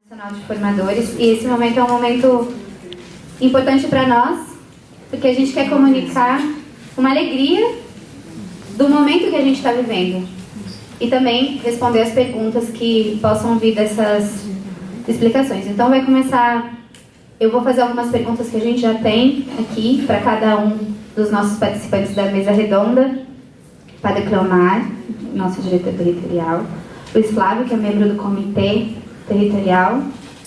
Nacional de Formadores, e esse momento é um momento importante para nós, porque a gente quer comunicar uma alegria do momento que a gente está vivendo e também responder as perguntas que possam vir dessas explicações. Então vai começar, eu vou fazer algumas perguntas que a gente já tem aqui para cada um dos nossos participantes da mesa redonda. Padre Cleomar, nosso diretor territorial, Luiz Flávio, que é membro do comitê territorial,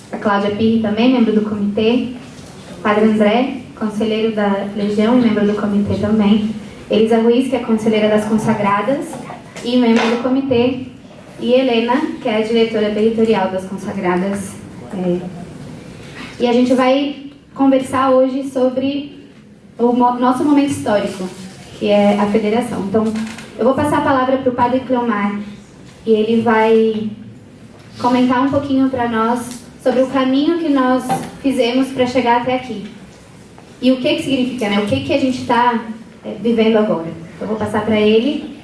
a Cláudia Pirri também, membro do comitê, Padre André, conselheiro da Legião e membro do comitê também, Elisa Ruiz, que é conselheira das consagradas e membro do comitê, e Helena, que é a diretora territorial das consagradas. E a gente vai conversar hoje sobre o nosso momento histórico, que é a federação. Então, eu vou passar a palavra para o Padre Cleomar, e ele vai comentar um pouquinho para nós sobre o caminho que nós fizemos para chegar até aqui. E o que significa, né? O que a gente está vivendo agora. Eu vou passar para ele.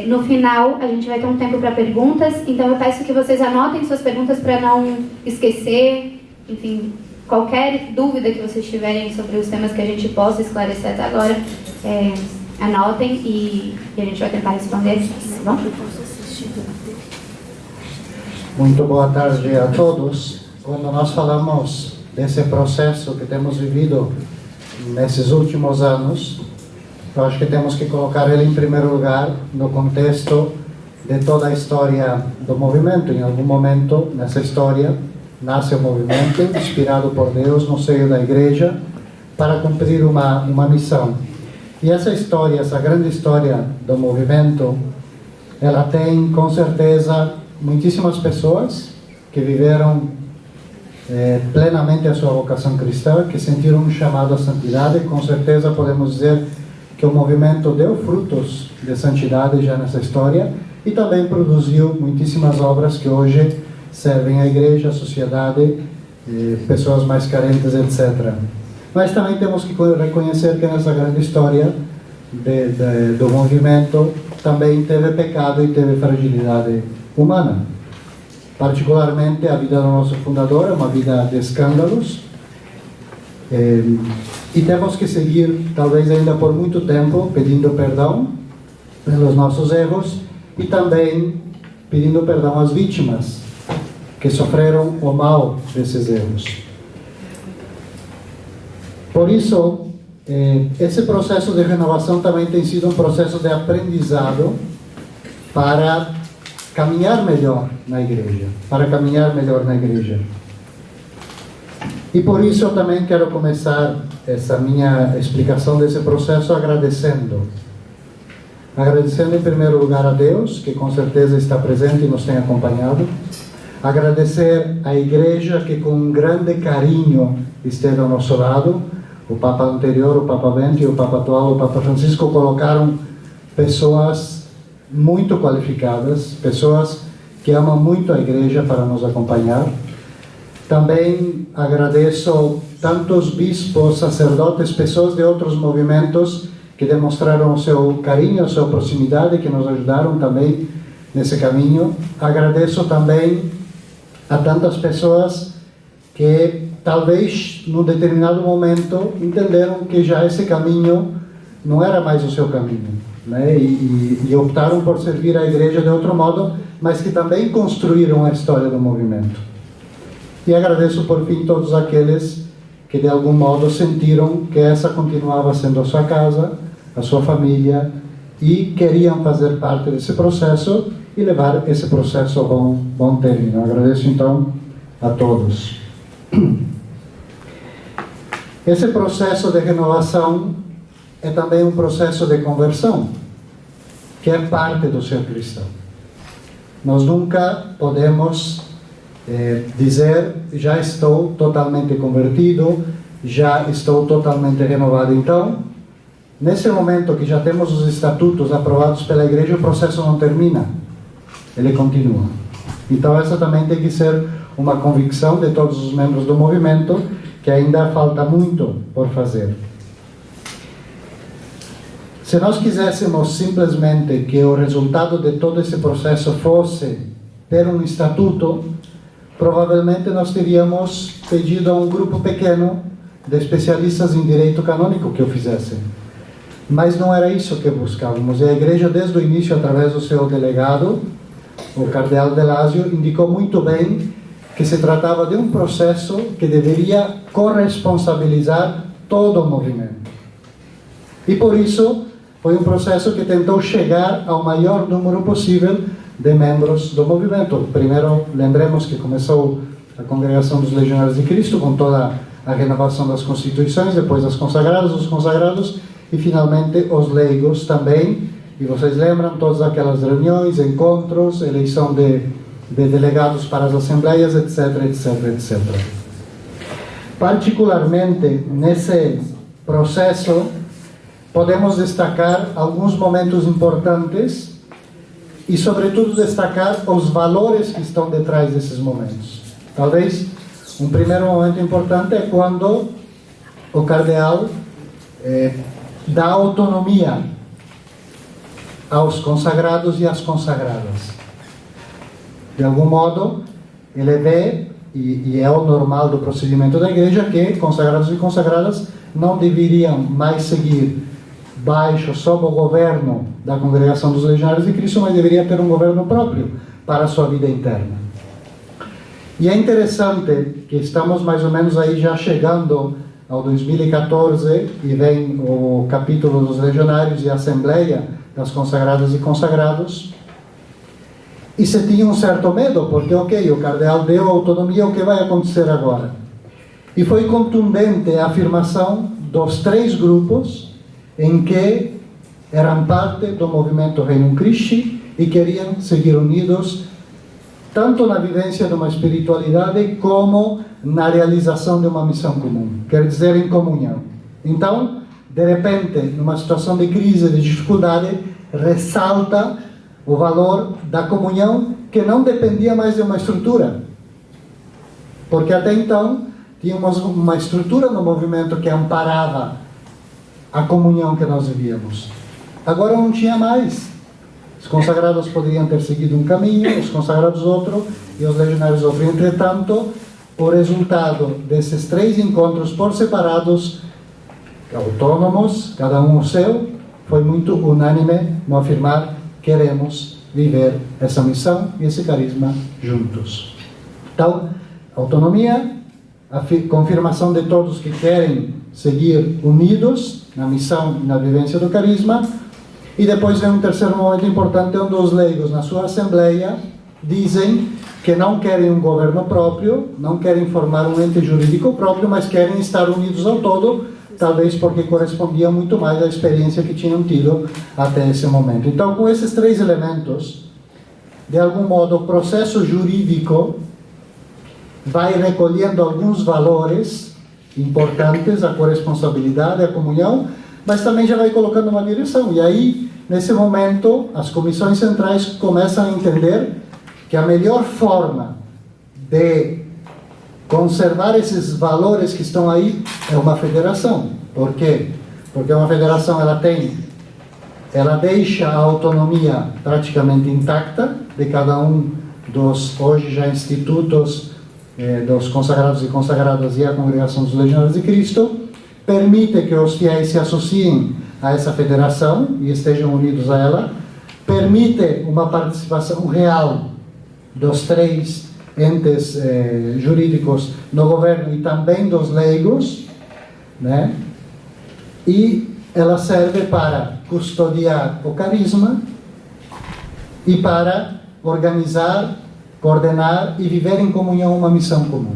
No final, a gente vai ter um tempo para perguntas, então eu peço que vocês anotem suas perguntas para não esquecer. Enfim, qualquer dúvida que vocês tiverem sobre os temas que a gente possa esclarecer até agora, anotem e a gente vai tentar responder. Tá bom? Muito boa tarde a todos. Quando nós falamos desse processo que temos vivido nesses últimos anos, eu acho que temos que colocar ele em primeiro lugar no contexto de toda a história do movimento. Em algum momento nessa história nasce o movimento, inspirado por Deus no seio da igreja, para cumprir uma missão. E essa história, essa grande história do movimento, ela tem com certeza muitíssimas pessoas que viveram plenamente a sua vocação cristã, que sentiram um chamado à santidade. Com certeza podemos dizer que o movimento deu frutos de santidade já nessa história e também produziu muitíssimas obras que hoje servem à igreja, à sociedade, pessoas mais carentes, etc. Mas também temos que reconhecer que nessa grande história do movimento também teve pecado e teve fragilidade humana. Particularmente a vida do nosso fundador é uma vida de escândalos, e temos que seguir talvez ainda por muito tempo pedindo perdão pelos nossos erros e também pedindo perdão às vítimas que sofreram o mal desses erros. Por isso, esse processo de renovação também tem sido um processo de aprendizado para caminhar melhor na igreja, E por isso eu também quero começar essa minha explicação desse processo agradecendo em primeiro lugar a Deus, que com certeza está presente e nos tem acompanhado, agradecer à igreja que com um grande carinho esteve ao nosso lado. O Papa anterior, o Papa Bento, e o Papa atual, o Papa Francisco, colocaram pessoas muito qualificadas, pessoas que amam muito a igreja para nos acompanhar. Também agradeço tantos bispos, sacerdotes, pessoas de outros movimentos que demonstraram o seu carinho, a sua proximidade, que nos ajudaram também nesse caminho. Agradeço também a tantas pessoas que talvez num determinado momento entenderam que já esse caminho não era mais o seu caminho, né? E optaram por servir a igreja de outro modo, mas que também construíram a história do movimento. E agradeço por fim todos aqueles que de algum modo sentiram que essa continuava sendo a sua casa, a sua família, e queriam fazer parte desse processo e levar esse processo a bom término. Agradeço então a todos. Esse processo de renovação é também um processo de conversão, que é parte do ser cristão. Nós nunca podemos dizer, já estou totalmente convertido, já estou totalmente renovado. Então, nesse momento que já temos os estatutos aprovados pela igreja, o processo não termina, ele continua. Então essa também tem que ser uma convicção de todos os membros do movimento, que ainda falta muito por fazer. Se nós quiséssemos simplesmente que o resultado de todo esse processo fosse ter um estatuto, provavelmente nós teríamos pedido a um grupo pequeno de especialistas em direito canônico que o fizessem. Mas não era isso que buscávamos. E a igreja, desde o início, através do seu delegado, o cardeal Delásio, indicou muito bem que se tratava de um processo que deveria corresponsabilizar todo o movimento. E por isso, foi um processo que tentou chegar ao maior número possível de membros do movimento. Primeiro, lembremos que começou a Congregação dos Legionários de Cristo, com toda a renovação das constituições, depois os consagrados, e finalmente os leigos também. E vocês lembram todas aquelas reuniões, encontros, eleição de delegados para as assembleias, etc, etc, etc. Particularmente nesse processo, podemos destacar alguns momentos importantes e, sobretudo, destacar os valores que estão detrás desses momentos. Talvez um primeiro momento importante é quando o cardeal dá autonomia aos consagrados e às consagradas. De algum modo, ele vê, e é o normal do procedimento da igreja, que consagrados e consagradas não deveriam mais seguir sob o governo da Congregação dos Legionários de Cristo, mas deveria ter um governo próprio para a sua vida interna. E é interessante que estamos mais ou menos aí já chegando ao 2014, e vem o capítulo dos legionários e a Assembleia das Consagradas e Consagrados, e se tinha um certo medo, porque o cardeal deu autonomia, o que vai acontecer agora? E foi contundente a afirmação dos 3 grupos em que eram parte do movimento Regnum Christi e queriam seguir unidos, tanto na vivência de uma espiritualidade como na realização de uma missão comum, quer dizer, em comunhão. Então, de repente, numa situação de crise, de dificuldade, ressalta o valor da comunhão, que não dependia mais de uma estrutura, porque até então tínhamos uma estrutura no movimento que amparava a comunhão que nós vivíamos. Agora não tinha mais. Os consagrados poderiam ter seguido um caminho, os consagrados outro, e os legionários outro. Entretanto, o resultado desses 3 encontros por separados, autônomos, cada um o seu, foi muito unânime no afirmar: queremos viver essa missão e esse carisma juntos. Então, autonomia, a confirmação de todos que querem seguir unidos na missão e na vivência do carisma. E depois vem um terceiro momento importante, onde os leigos, na sua assembleia, dizem que não querem um governo próprio, não querem formar um ente jurídico próprio, mas querem estar unidos ao todo, talvez porque correspondia muito mais à experiência que tinham tido até esse momento. Então, com esses 3 elementos, de algum modo, o processo jurídico vai recolhendo alguns valores importantes, a corresponsabilidade, a comunhão, mas também já vai colocando uma direção. E aí, nesse momento, as comissões centrais começam a entender que a melhor forma de conservar esses valores que estão aí é uma federação. Por quê? Porque uma federação, ela deixa a autonomia praticamente intacta de cada um dos, hoje já, institutos dos consagrados e consagradas e a Congregação dos Legionários de Cristo, permite que os fiéis se associem a essa federação e estejam unidos a ela, permite uma participação real dos 3 entes jurídicos no governo e também dos leigos, né? E ela serve para custodiar o carisma e para organizar, coordenar e viver em comunhão uma missão comum.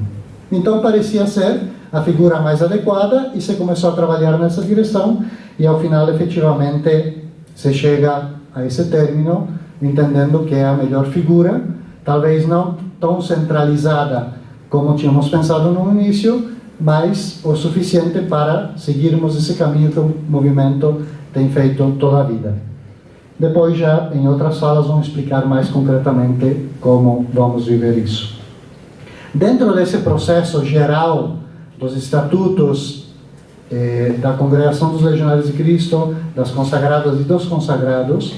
Então parecia ser a figura mais adequada e se começou a trabalhar nessa direção, e ao final efetivamente se chega a esse término, entendendo que é a melhor figura, talvez não tão centralizada como tínhamos pensado no início, mas o suficiente para seguirmos esse caminho que o movimento tem feito toda a vida. Depois, já em outras falas, vamos explicar mais concretamente como vamos viver isso. Dentro desse processo geral dos estatutos da Congregação dos Legionários de Cristo, das consagradas e dos consagrados,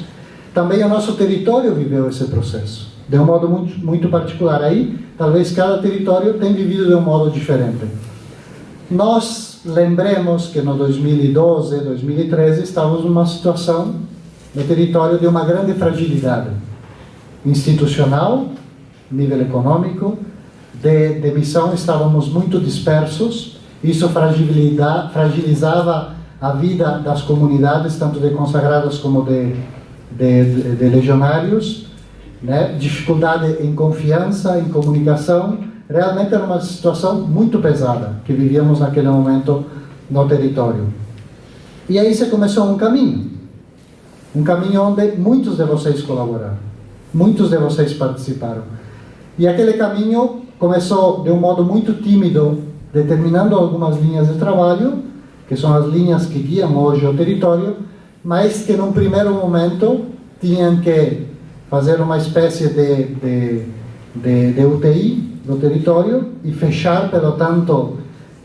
também o nosso território viveu esse processo. de um modo muito particular. Aí, talvez cada território tenha vivido de um modo diferente. Nós lembremos que no 2012, 2013, estávamos numa situação no território de uma grande fragilidade institucional, nível econômico, de missão, estávamos muito dispersos. Isso fragilizava a vida das comunidades, tanto de consagrados como de legionários, né? Dificuldade em confiança, em comunicação. Realmente era uma situação muito pesada que vivíamos naquele momento no território. E aí se começou um caminho onde muitos de vocês colaboraram, muitos de vocês participaram. E aquele caminho começou de um modo muito tímido, determinando algumas linhas de trabalho, que são as linhas que guiam hoje o território, mas que num primeiro momento tinham que fazer uma espécie de UTI do território e fechar, pelo tanto,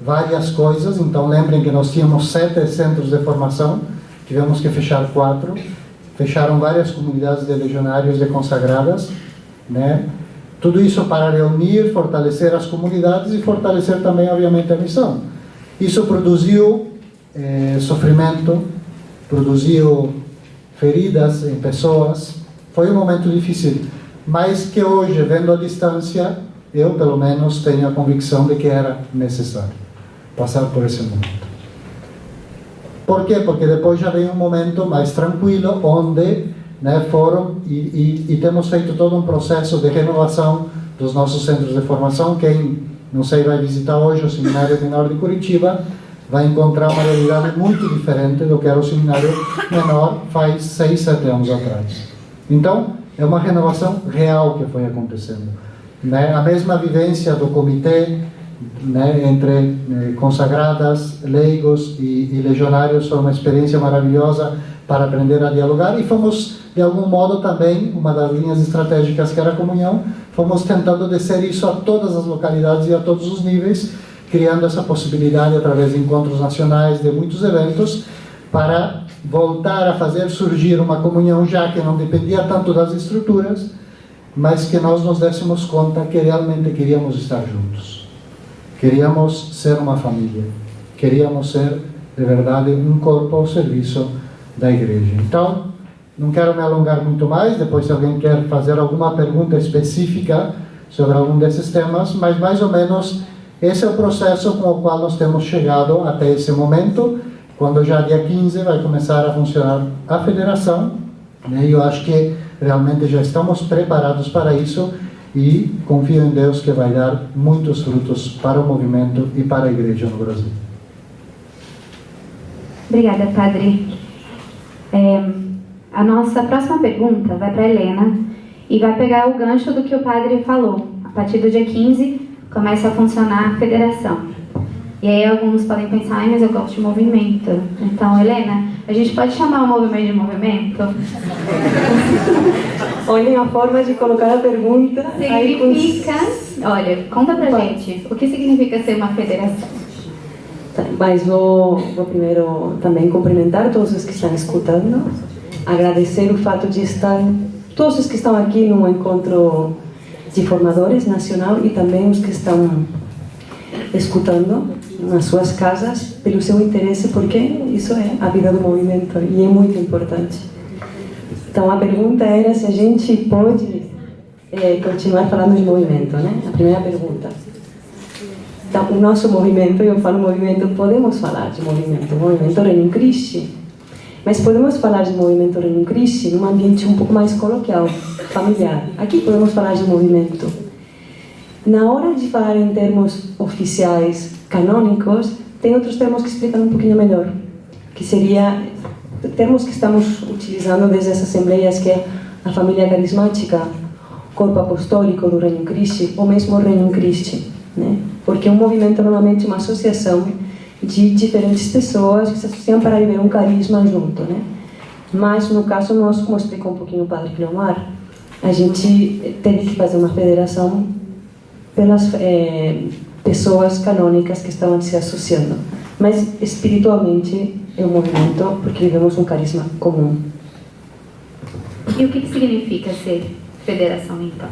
várias coisas. Então lembrem que nós tínhamos 7 centros de formação, tivemos que fechar 4, fecharam várias comunidades de legionários e consagradas, né? Tudo isso para reunir, fortalecer as comunidades e fortalecer também, obviamente, a missão. Isso produziu sofrimento, produziu feridas em pessoas. Foi um momento difícil, mas que hoje, vendo a distância, eu, pelo menos, tenho a convicção de que era necessário passar por esse momento. Por quê? Porque depois já vem um momento mais tranquilo, onde, né, foram e temos feito todo um processo de renovação dos nossos centros de formação. Quem, não sei, vai visitar hoje o Seminário Menor de Curitiba, vai encontrar uma realidade muito diferente do que era o Seminário Menor faz 6, 7 anos atrás. Então, é uma renovação real que foi acontecendo, né? A mesma vivência do comitê, né, entre consagradas, leigos e legionários foi uma experiência maravilhosa para aprender a dialogar, e fomos, de algum modo, também, uma das linhas estratégicas que era a comunhão, fomos tentando descer isso a todas as localidades e a todos os níveis, criando essa possibilidade através de encontros nacionais, de muitos eventos, para voltar a fazer surgir uma comunhão, já que não dependia tanto das estruturas, mas que nós nos dessemos conta que realmente queríamos estar juntos. Queríamos ser uma família. Queríamos ser, de verdade, um corpo ao serviço da igreja. Então, não quero me alongar muito mais. Depois, se alguém quer fazer alguma pergunta específica sobre algum desses temas, mas mais ou menos esse é o processo com o qual nós temos chegado até esse momento, quando já dia 15 vai começar a funcionar a federação, né? E eu acho que realmente já estamos preparados para isso, e confio em Deus que vai dar muitos frutos para o movimento e para a igreja no Brasil. Obrigada, Padre. A nossa próxima pergunta vai para a Helena e vai pegar o gancho do que o Padre falou. A partir do dia 15 começa a funcionar a federação. E aí alguns podem pensar, mas eu gosto de movimento. Então, Helena, a gente pode chamar o movimento de movimento? Olhem a forma de colocar a pergunta. Significa... Olha, conta pra gente, o que significa ser uma federação? Mas vou primeiro também cumprimentar todos os que estão escutando, agradecer o fato de estar, todos os que estão aqui no encontro de formadores nacional, e também os que estão escutando nas suas casas, pelo seu interesse, porque isso é a vida do movimento e é muito importante. Então a pergunta era se a gente pode continuar falando de movimento, né? A primeira pergunta. Então, o nosso movimento, eu falo movimento, podemos falar de movimento Regnum Christi, mas podemos falar de movimento Regnum Christi num ambiente um pouco mais coloquial, familiar. Aqui podemos falar de movimento. Na hora de falar em termos oficiais, canônicos, tem outros termos que explicam um pouquinho melhor, que seria termos que estamos utilizando desde as assembleias, que é a família carismática, corpo apostólico do Regnum Christi, ou mesmo Regnum Christi, né? Porque um movimento normalmente é uma associação de diferentes pessoas que se associam para viver um carisma junto, né? Mas no caso nosso, como explicou um pouquinho o Padre Cleomar, a gente teve que fazer uma federação pelas pessoas canônicas que estavam se associando, mas espiritualmente é um movimento porque vivemos um carisma comum. E o que significa ser federação, então?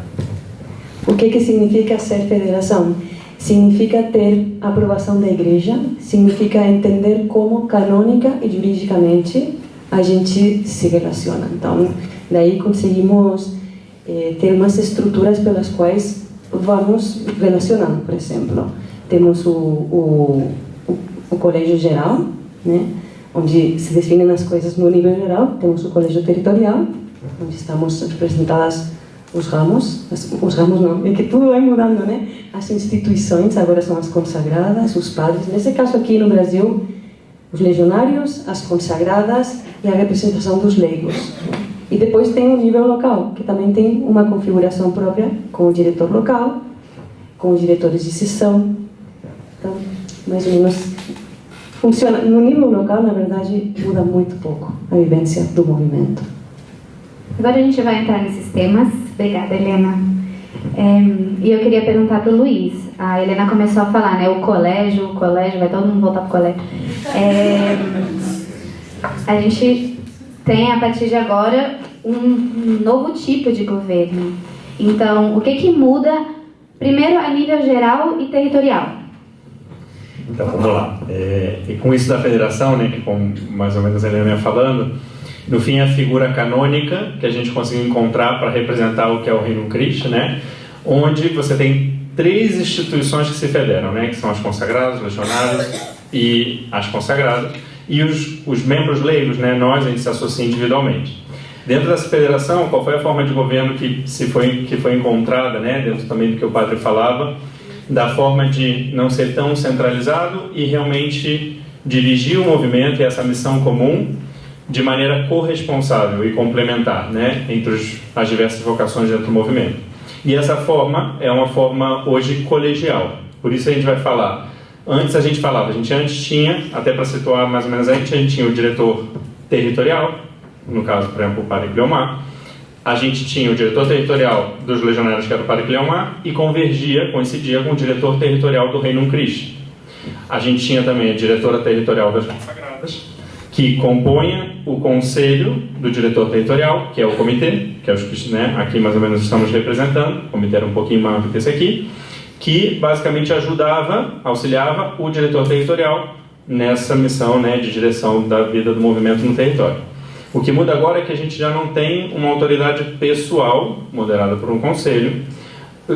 O que significa ser federação? Significa ter aprovação da igreja, significa entender como canônica e juridicamente a gente se relaciona. Então, daí conseguimos ter umas estruturas pelas quais vamos relacionando. Por exemplo, temos o colégio geral, né, onde se definem as coisas no nível geral. Temos o colégio territorial, onde estamos representadas os ramos não, é que tudo vai mudando, né? As instituições agora são as consagradas, os padres. Nesse caso aqui no Brasil, os legionários, as consagradas e a representação dos leigos. E depois tem o nível local, que também tem uma configuração própria, com o diretor local, com os diretores de sessão. Então, mais ou menos funciona. No nível local, na verdade, muda muito pouco a vivência do movimento. Agora a gente vai entrar nesses temas. Obrigada, Helena. E eu queria perguntar para o Luiz. A Helena começou a falar, né? O colégio, vai todo mundo voltar para o colégio. A gente tem, a partir de agora, um novo tipo de governo. Então, o que muda, primeiro, a nível geral e territorial? Então, vamos lá. E com isso da federação, né, que como mais ou menos a Helena ia falando, no fim, a figura canônica que a gente conseguiu encontrar para representar o que é o Reino Cristo, né? Onde você tem 3 instituições que se federam, né? Que são as consagradas, os legionários e as consagradas. E os membros leigos, né? Nós, a gente se associa individualmente. Dentro dessa federação, qual foi a forma de governo que foi encontrada, né? Dentro também do que o padre falava, da forma de não ser tão centralizado e realmente dirigir o movimento e essa missão comum de maneira corresponsável e complementar, né, entre as diversas vocações dentro do movimento. E essa forma é uma forma hoje colegial. Por isso a gente vai falar. Antes a gente antes tinha, até para situar mais ou menos a gente tinha o diretor territorial, no caso, por exemplo, o Padre Cleomar. A gente tinha o diretor territorial dos legionários, que era o Padre Cleomar, e coincidia com o diretor territorial do Reino Cristo. A gente tinha também a diretora territorial das consagradas, que compunha o conselho do diretor territorial, que é o comitê, que é os que, né, aqui mais ou menos estamos representando. O comitê era um pouquinho maior do que esse aqui, que basicamente auxiliava o diretor territorial nessa missão, né, de direção da vida do movimento no território. O que muda agora é que a gente já não tem uma autoridade pessoal moderada por um conselho,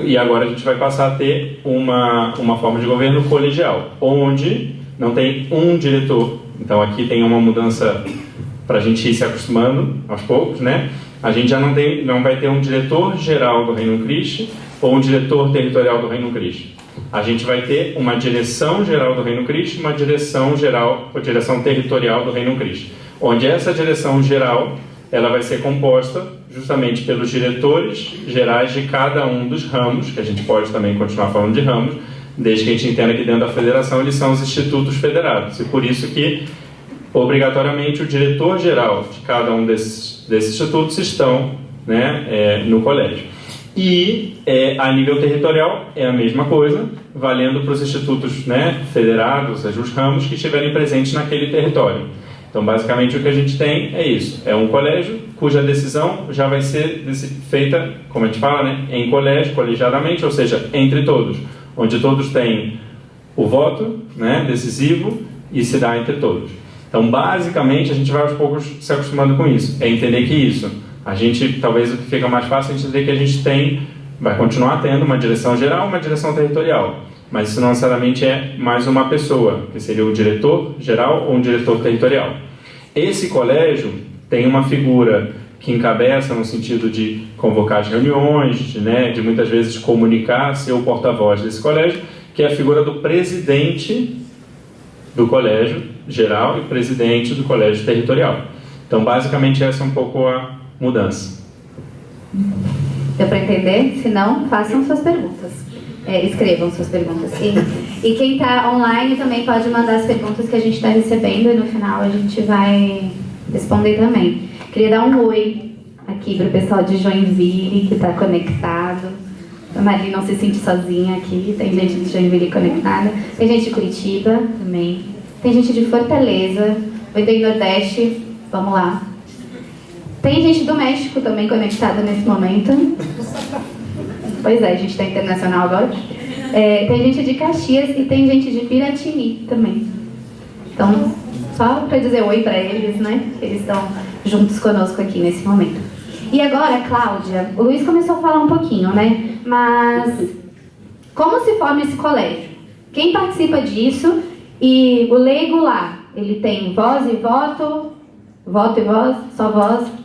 e agora a gente vai passar a ter uma forma de governo colegial, onde não tem um diretor. Então aqui tem uma mudança para a gente ir se acostumando aos poucos, né? A gente já não vai ter um diretor geral do Reino Cristo ou um diretor territorial do Reino Cristo. A gente vai ter uma direção geral do Reino Cristo, uma direção geral ou direção territorial do Reino Cristo, onde essa direção geral ela vai ser composta justamente pelos diretores gerais de cada um dos ramos, que a gente pode também continuar falando de ramos, desde que a gente entenda que dentro da federação eles são os institutos federados. E por isso que, obrigatoriamente, o diretor-geral de cada um desses institutos estão, né, no colégio. E a nível territorial é a mesma coisa, valendo para os institutos, né, federados, ou seja, os ramos que estiverem presentes naquele território. Então, basicamente, o que a gente tem é isso. É um colégio cuja decisão já vai ser feita, como a gente fala, né, em colégio, colegiadamente, ou seja, entre todos, onde todos têm o voto, né, decisivo e se dá entre todos. Então, basicamente, a gente vai aos poucos se acostumando com isso. É entender que isso, a gente, talvez o que fica mais fácil é entender que a gente vai continuar tendo uma direção geral, uma direção territorial. Mas isso não necessariamente é mais uma pessoa, que seria o diretor geral ou um diretor territorial. Esse colégio tem uma figura que encabeça no sentido de convocar as reuniões, de muitas vezes comunicar, ser o porta-voz desse colégio, que é a figura do presidente do colégio geral e presidente do colégio territorial. Então, basicamente, essa é um pouco a mudança. Deu para entender? Se não, façam suas perguntas. Escrevam suas perguntas. E quem está online também pode mandar as perguntas que a gente está recebendo e no final a gente vai responder também. Queria dar um oi aqui para o pessoal de Joinville que está conectado. A Mari não se sente sozinha aqui, tem gente de Joinville conectada. Tem gente de Curitiba também. Tem gente de Fortaleza. Oi, do Nordeste. Vamos lá. Tem gente do México também conectada nesse momento. Pois é, a gente está internacional agora. Tem gente de Caxias e tem gente de Piratini também. Então, só para dizer oi para eles, né? Que eles estão juntos conosco aqui nesse momento. E agora, Cláudia, o Luiz começou a falar um pouquinho, né? Mas como se forma esse colégio? Quem participa disso? E o leigo lá, ele tem voz e voto, voto e voz, só voto.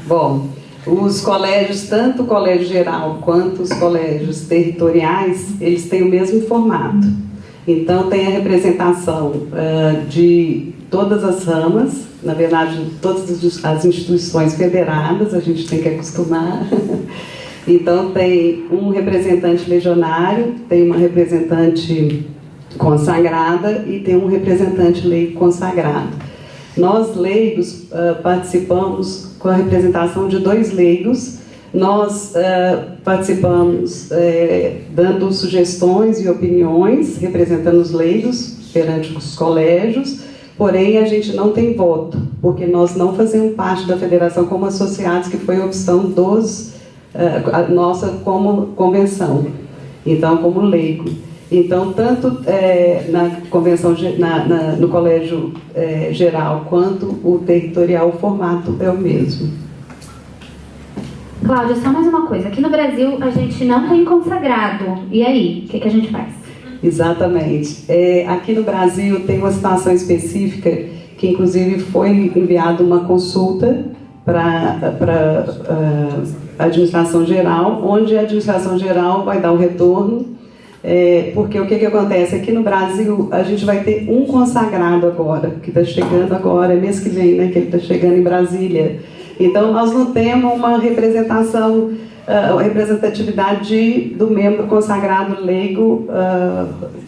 Bom, os colégios, tanto o colégio geral quanto os colégios territoriais, eles têm o mesmo formato. Então tem a representação de todas as ramas, na verdade todas as instituições federadas, a gente tem que acostumar. Então tem um representante legionário, tem uma representante consagrada e tem um representante leigo consagrado. Nós leigos participamos com a representação de 2 leigos. Nós participamos dando sugestões e opiniões, representando os leigos perante os colégios, porém a gente não tem voto, porque nós não fazemos parte da federação como associados, que foi a opção a nossa como convenção, então como leigo. Então, tanto na convenção, no colégio geral quanto o territorial, o formato é o mesmo. Cláudia, só mais uma coisa. Aqui no Brasil a gente não tem consagrado. E aí? O que a gente faz? Exatamente. Aqui no Brasil tem uma situação específica que inclusive foi enviada uma consulta para a administração geral, onde a administração geral vai dar um retorno, porque o que acontece? Aqui no Brasil a gente vai ter um consagrado agora, que está chegando agora, mês que vem, né, que ele está chegando em Brasília. Então nós não temos uma representatividade do membro consagrado leigo,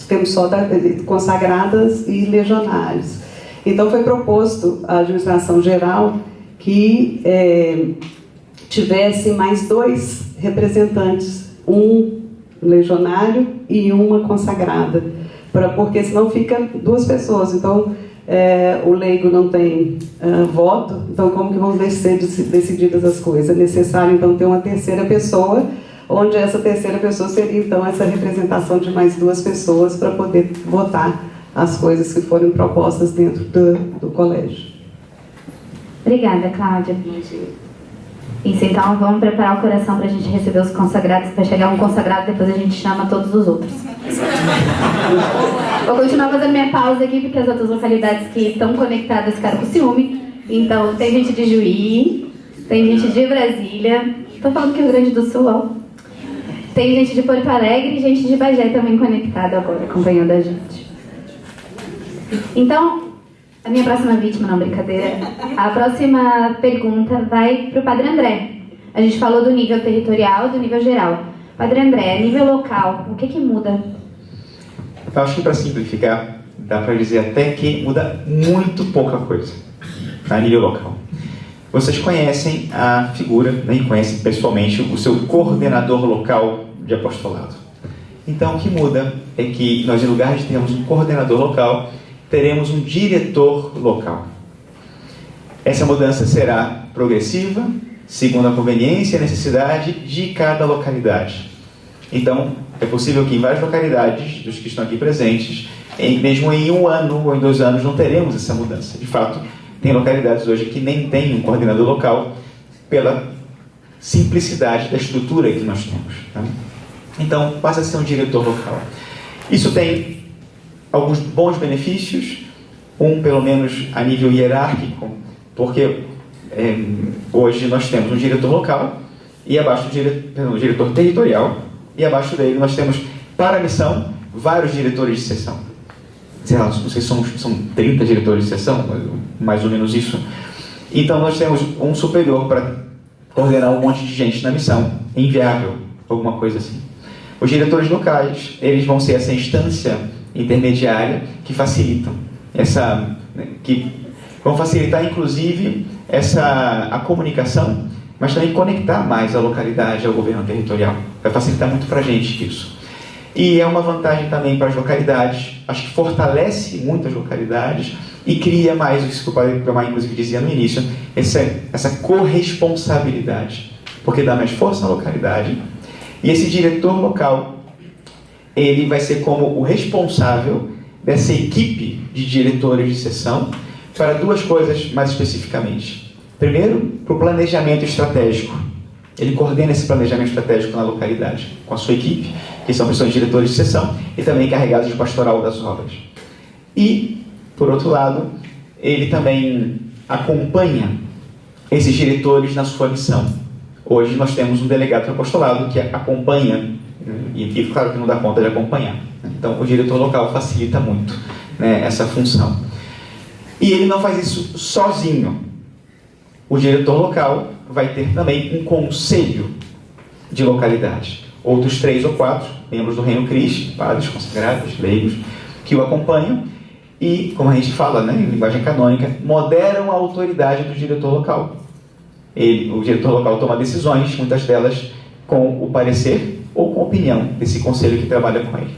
temos só consagradas e legionários. Então foi proposto à administração geral que tivesse mais 2 representantes, um legionário e uma consagrada, porque senão fica 2 pessoas. Então o leigo não tem voto, então como que vão ser decididas as coisas? É necessário então ter uma terceira pessoa, onde essa terceira pessoa seria então essa representação de mais 2 pessoas para poder votar as coisas que forem propostas dentro do colégio. Obrigada, Cláudia. Isso, então vamos preparar o coração para a gente receber os consagrados. Vai chegar um consagrado, depois a gente chama todos os outros. Vou continuar fazendo minha pausa aqui, porque as outras localidades que estão conectadas ficaram com ciúme. Então, tem gente de Juí, tem gente de Brasília, estou falando que Rio Grande do Sul, ó. Tem gente de Porto Alegre e gente de Bagé também conectada agora, acompanhando a gente. Então, a minha próxima vítima, não, brincadeira. A próxima pergunta vai para o Padre André. A gente falou do nível territorial e do nível geral. Padre André, nível local, o que muda? Eu acho que, para simplificar, dá para dizer até que muda muito pouca coisa a nível local. Vocês conhecem a figura, nem conhecem pessoalmente, o seu coordenador local de apostolado. Então, o que muda é que nós, em lugar de termos um coordenador local, teremos um diretor local. Essa mudança será progressiva, segundo a conveniência e a necessidade de cada localidade. Então, é possível que em várias localidades, dos que estão aqui presentes, mesmo em 1 ano ou em 2 anos, não teremos essa mudança. De fato, tem localidades hoje que nem têm um coordenador local pela simplicidade da estrutura que nós temos. Tá? Então, passa a ser um diretor local. Isso tem alguns bons benefícios, pelo menos a nível hierárquico, porque hoje nós temos um diretor local e abaixo do diretor territorial, e abaixo dele nós temos, para a missão, vários diretores de seção. Sei lá, não sei se são 30 diretores de seção, mais ou menos isso. Então nós temos um superior para coordenar um monte de gente na missão, é inviável, alguma coisa assim. Os diretores locais, eles vão ser essa instância intermediária que facilitam que vão facilitar inclusive a comunicação, mas também conectar mais a localidade ao governo territorial. Vai facilitar muito para a gente isso. E é uma vantagem também para as localidades, acho que fortalece muito as localidades, e cria mais, isso que o Padre Guilmar inclusive dizia no início, essa corresponsabilidade, porque dá mais força na localidade, e esse diretor local, ele vai ser como o responsável dessa equipe de diretores de seção para duas coisas mais especificamente. Primeiro, para o planejamento estratégico. Ele coordena esse planejamento estratégico na localidade, com a sua equipe, que são pessoas diretores de seção e também encarregados de pastoral das obras. E, por outro lado, ele também acompanha esses diretores na sua missão. Hoje nós temos um delegado do apostolado que acompanha, e claro que não dá conta de acompanhar. Então, o diretor local facilita muito, né, essa função. E ele não faz isso sozinho. O diretor local vai ter também um conselho de localidade. Outros 3 ou 4 membros do Reino Cristo, padres consagrados, leigos, que o acompanham e, como a gente fala, né, em linguagem canônica, moderam a autoridade do diretor local. O diretor local toma decisões, muitas delas com o parecer ou com a opinião desse conselho que trabalha com ele.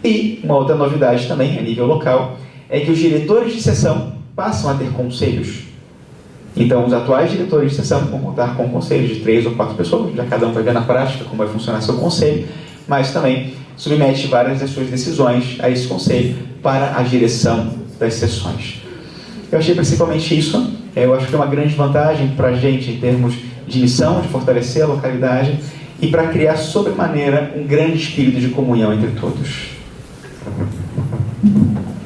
E uma outra novidade também, a nível local, é que os diretores de seção passam a ter conselhos. Então, os atuais diretores de seção vão contar com conselhos de 3 ou 4 pessoas, já cada um vai ver na prática como vai funcionar seu conselho, mas também submete várias das suas decisões a esse conselho para a direção das sessões. Eu achei principalmente isso, eu acho que é uma grande vantagem para a gente em termos de missão, de fortalecer a localidade e para criar sobremaneira um grande espírito de comunhão entre todos.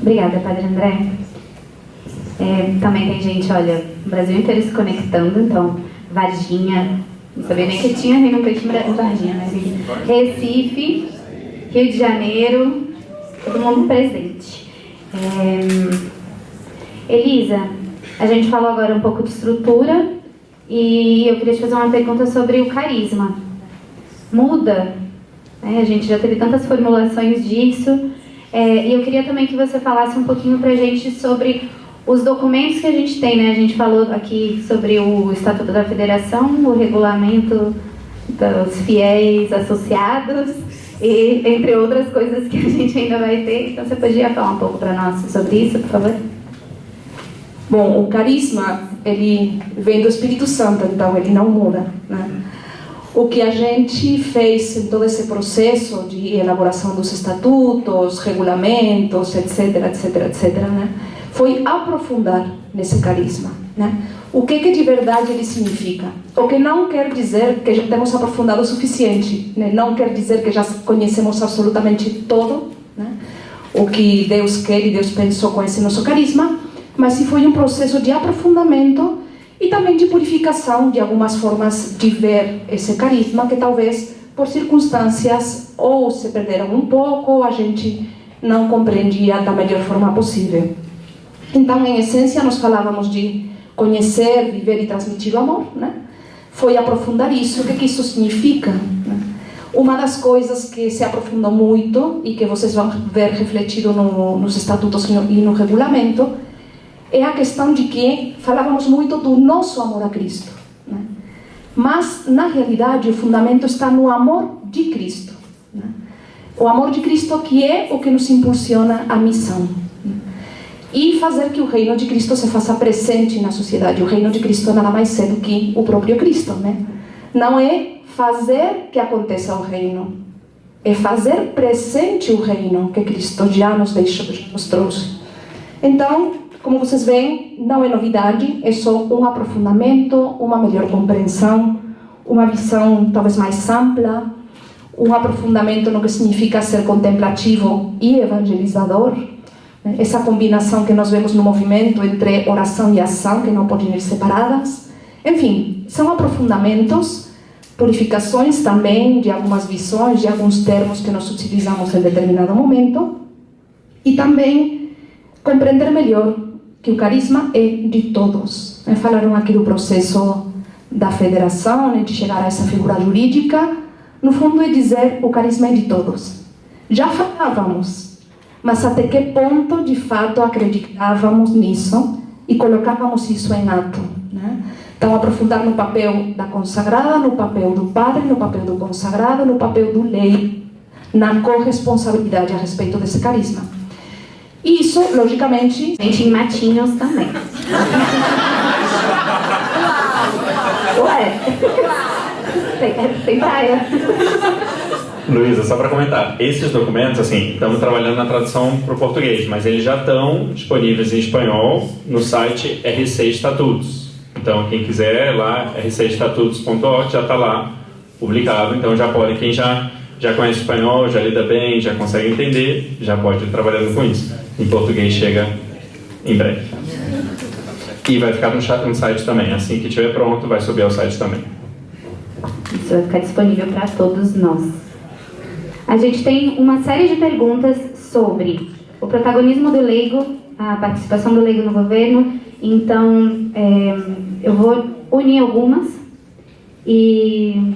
Obrigada, Padre André. Também tem gente, olha, o Brasil inteiro se conectando, então, Varginha, não sabia nem que tinha Reino Cristo em Varginha, né? Recife, Rio de Janeiro, todo mundo presente. Elisa, a gente falou agora um pouco de estrutura e eu queria te fazer uma pergunta sobre o carisma. Muda? A gente já teve tantas formulações disso. E eu queria também que você falasse um pouquinho pra gente sobre os documentos que a gente tem, né? A gente falou aqui sobre o Estatuto da Federação, o regulamento dos fiéis associados, e entre outras coisas que a gente ainda vai ter. Então você podia falar um pouco para nós sobre isso, por favor? Bom, o carisma, ele vem do Espírito Santo, então ele não muda, né? O que a gente fez em todo esse processo de elaboração dos estatutos, regulamentos, etc, etc, etc, né, foi aprofundar nesse carisma, né? O que de verdade ele significa? O que não quer dizer que já temos aprofundado o suficiente, né? Não quer dizer que já conhecemos absolutamente todo, né, o que Deus quer e Deus pensou com esse nosso carisma, mas se foi um processo de aprofundamento e também de purificação de algumas formas de ver esse carisma que talvez por circunstâncias ou se perderam um pouco ou a gente não compreendia da melhor forma possível. Então, em essência, nós falávamos de conhecer, viver e transmitir o amor, né? Foi aprofundar isso. O que isso significa, né? Uma das coisas que se aprofundou muito e que vocês vão ver refletido nos estatutos e no regulamento é a questão de que falávamos muito do nosso amor a Cristo, né? Mas, na realidade, o fundamento está no amor de Cristo, né? O amor de Cristo que é o que nos impulsiona a missão, né? E fazer que o reino de Cristo se faça presente na sociedade. O reino de Cristo nada mais é do que o próprio Cristo, né? Não é fazer que aconteça o reino, é fazer presente o reino que Cristo já nos deixou, já nos trouxe. Então, como vocês veem, não é novidade, é só um aprofundamento, uma melhor compreensão, uma visão talvez mais ampla, um aprofundamento no que significa ser contemplativo e evangelizador, né? Essa combinação que nós vemos no movimento entre oração e ação, que não podem ir separadas. Enfim, são aprofundamentos, purificações também de algumas visões, de alguns termos que nós utilizamos em determinado momento, e também compreender melhor que o carisma é de todos. Falaram aqui do processo da federação, de chegar a essa figura jurídica. No fundo é dizer o carisma é de todos. Já falávamos, mas até que ponto de fato acreditávamos nisso e colocávamos isso em ato, né? Então, aprofundar no papel da consagrada, no papel do padre, no papel do consagrado, no papel do leigo, na corresponsabilidade a respeito desse carisma. E isso, logicamente, Gente, em Matinhos também. Ué, tem praia. Luísa, só para comentar, esses documentos, assim, estamos trabalhando na tradução para o português, mas eles já estão disponíveis em espanhol no site RC Estatutos. Então, quem quiser, lá, rcestatutos.org, já está lá publicado, então já pode, quem já conhece espanhol, já lida bem, já consegue entender, já pode ir trabalhando com isso. Em português chega em breve. E vai ficar no site também, assim que estiver pronto, vai subir ao site também. Isso vai ficar disponível para todos nós. A gente tem uma série de perguntas sobre o protagonismo do leigo, a participação do leigo no governo. Então, eu vou unir algumas. E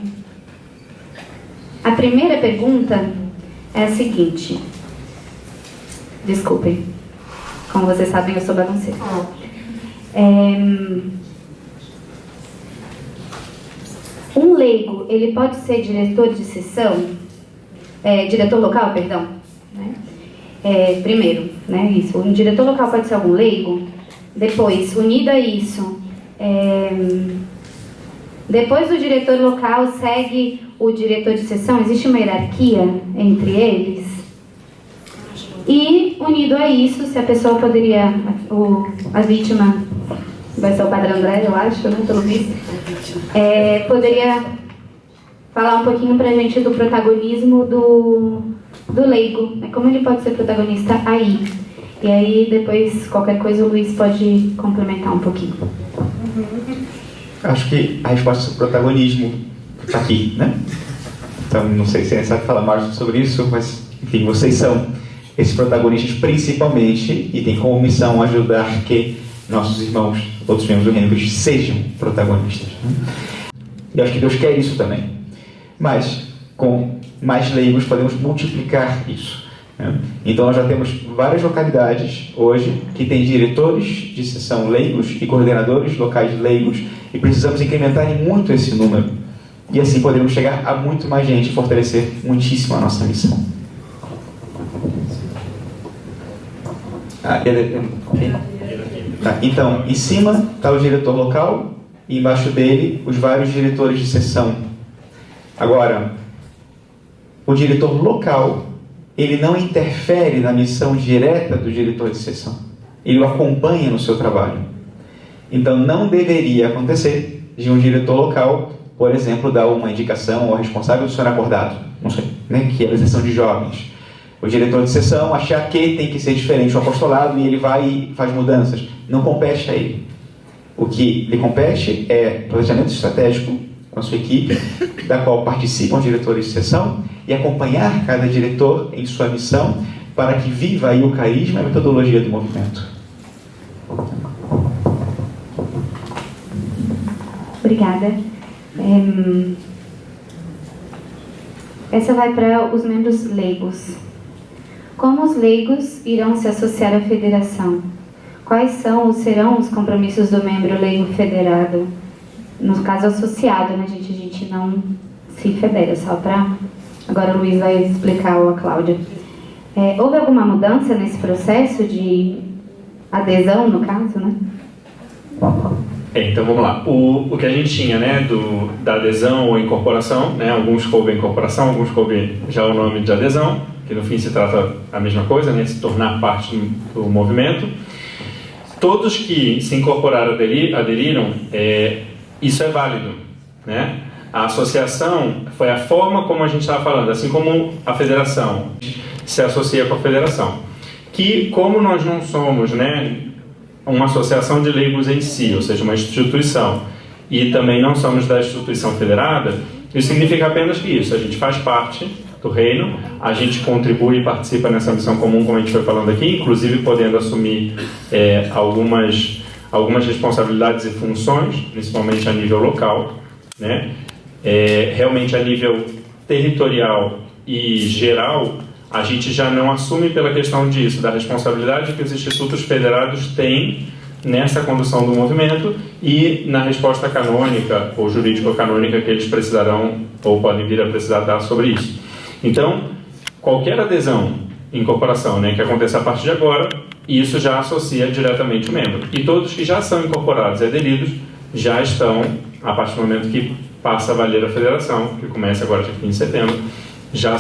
a primeira pergunta é a seguinte. Desculpem, como vocês sabem, eu sou bagunceira. Um leigo, ele pode ser diretor de seção? Diretor local, perdão. Né? Primeiro, né, isso. Um diretor local pode ser algum leigo? Depois, unido a isso, depois do diretor local segue o diretor de seção? Existe uma hierarquia entre eles? E, unido a isso, se a pessoa poderia, a vítima, vai ser o Padre André, eu acho, né, pelo visto, poderia falar um pouquinho pra gente do protagonismo do leigo, né? Como ele pode ser protagonista aí. E aí, depois, qualquer coisa, o Luiz pode complementar um pouquinho. Acho que a resposta do protagonismo está aqui, né? Então, não sei se é necessário falar mais sobre isso, mas, enfim, vocês são esses protagonistas principalmente e têm como missão ajudar que nossos irmãos, outros membros do Reino de Cristo, sejam protagonistas. E acho que Deus quer isso também. Mas, com mais leigos, podemos multiplicar isso. Né? Então, nós já temos várias localidades hoje que têm diretores de seção leigos e coordenadores locais leigos e precisamos incrementar em muito esse número. E assim poderemos chegar a muito mais gente e fortalecer muitíssimo a nossa missão. Então, em cima está o diretor local e embaixo dele os vários diretores de seção. Agora, o diretor local, ele não interfere na missão direta do diretor de seção. Ele o acompanha no seu trabalho. Então, não deveria acontecer de um diretor local, por exemplo, dar uma indicação ao responsável do sonho acordado, não sei, né, que é a seção de jovens. O diretor de seção achar que tem que ser diferente do apostolado e ele vai e faz mudanças. Não compete a ele. O que lhe compete é planejamento estratégico com a sua equipe, da qual participam os diretores de seção, e acompanhar cada diretor em sua missão para que viva aí o carisma e a metodologia do movimento. Obrigada. Essa vai para os membros leigos. Como os leigos irão se associar à federação? Quais serão os compromissos do membro leigo federado? No caso associado, né, gente? A gente não se federa, só para... Agora o Luiz vai explicar, ou a Cláudia. Houve alguma mudança nesse processo de adesão, no caso, né? Então vamos lá. O que a gente tinha, né, da adesão ou incorporação, né, alguns coube a incorporação, alguns coube já o nome de adesão, que no fim se trata a mesma coisa, né, se tornar parte do movimento. Todos que se incorporaram, aderiram, isso é válido, né? A associação foi a forma como a gente estava falando, assim como a federação se associa com a federação. Que, como nós não somos, né, uma associação de leigos em si, ou seja, uma instituição, e também não somos da instituição federada, isso significa apenas que isso, a gente faz parte do reino, a gente contribui e participa nessa missão comum, como a gente foi falando aqui, inclusive podendo assumir algumas responsabilidades e funções, principalmente a nível local, né? Realmente a nível territorial e geral, a gente já não assume pela questão disso, da responsabilidade que os institutos federados têm nessa condução do movimento e na resposta canônica ou jurídico-canônica que eles precisarão ou podem vir a precisar dar sobre isso. Então, qualquer adesão incorporação, né, que acontece a partir de agora, e isso já associa diretamente o membro. E todos que já são incorporados e aderidos já estão, a partir do momento que passa a valer a federação, que começa agora dia 15 de setembro, já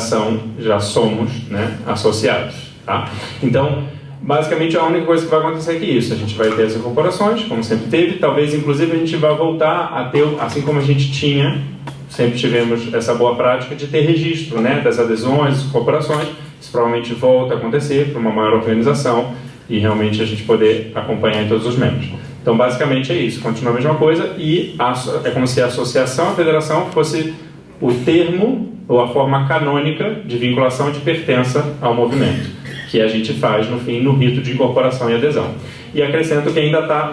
somos, né, associados. Tá? Então, basicamente, a única coisa que vai acontecer é isso. A gente vai ter as incorporações, como sempre teve. Talvez, inclusive, a gente vai voltar a ter, assim como a gente tinha, sempre tivemos essa boa prática de ter registro, né, das adesões, das incorporações. Isso provavelmente volta a acontecer para uma maior organização e realmente a gente poder acompanhar em todos os membros. Então, basicamente, é isso. Continua a mesma coisa e é como se a associação, a federação, fosse o termo ou a forma canônica de vinculação de pertença ao movimento, que a gente faz, no fim, no rito de incorporação e adesão. E acrescento que ainda está,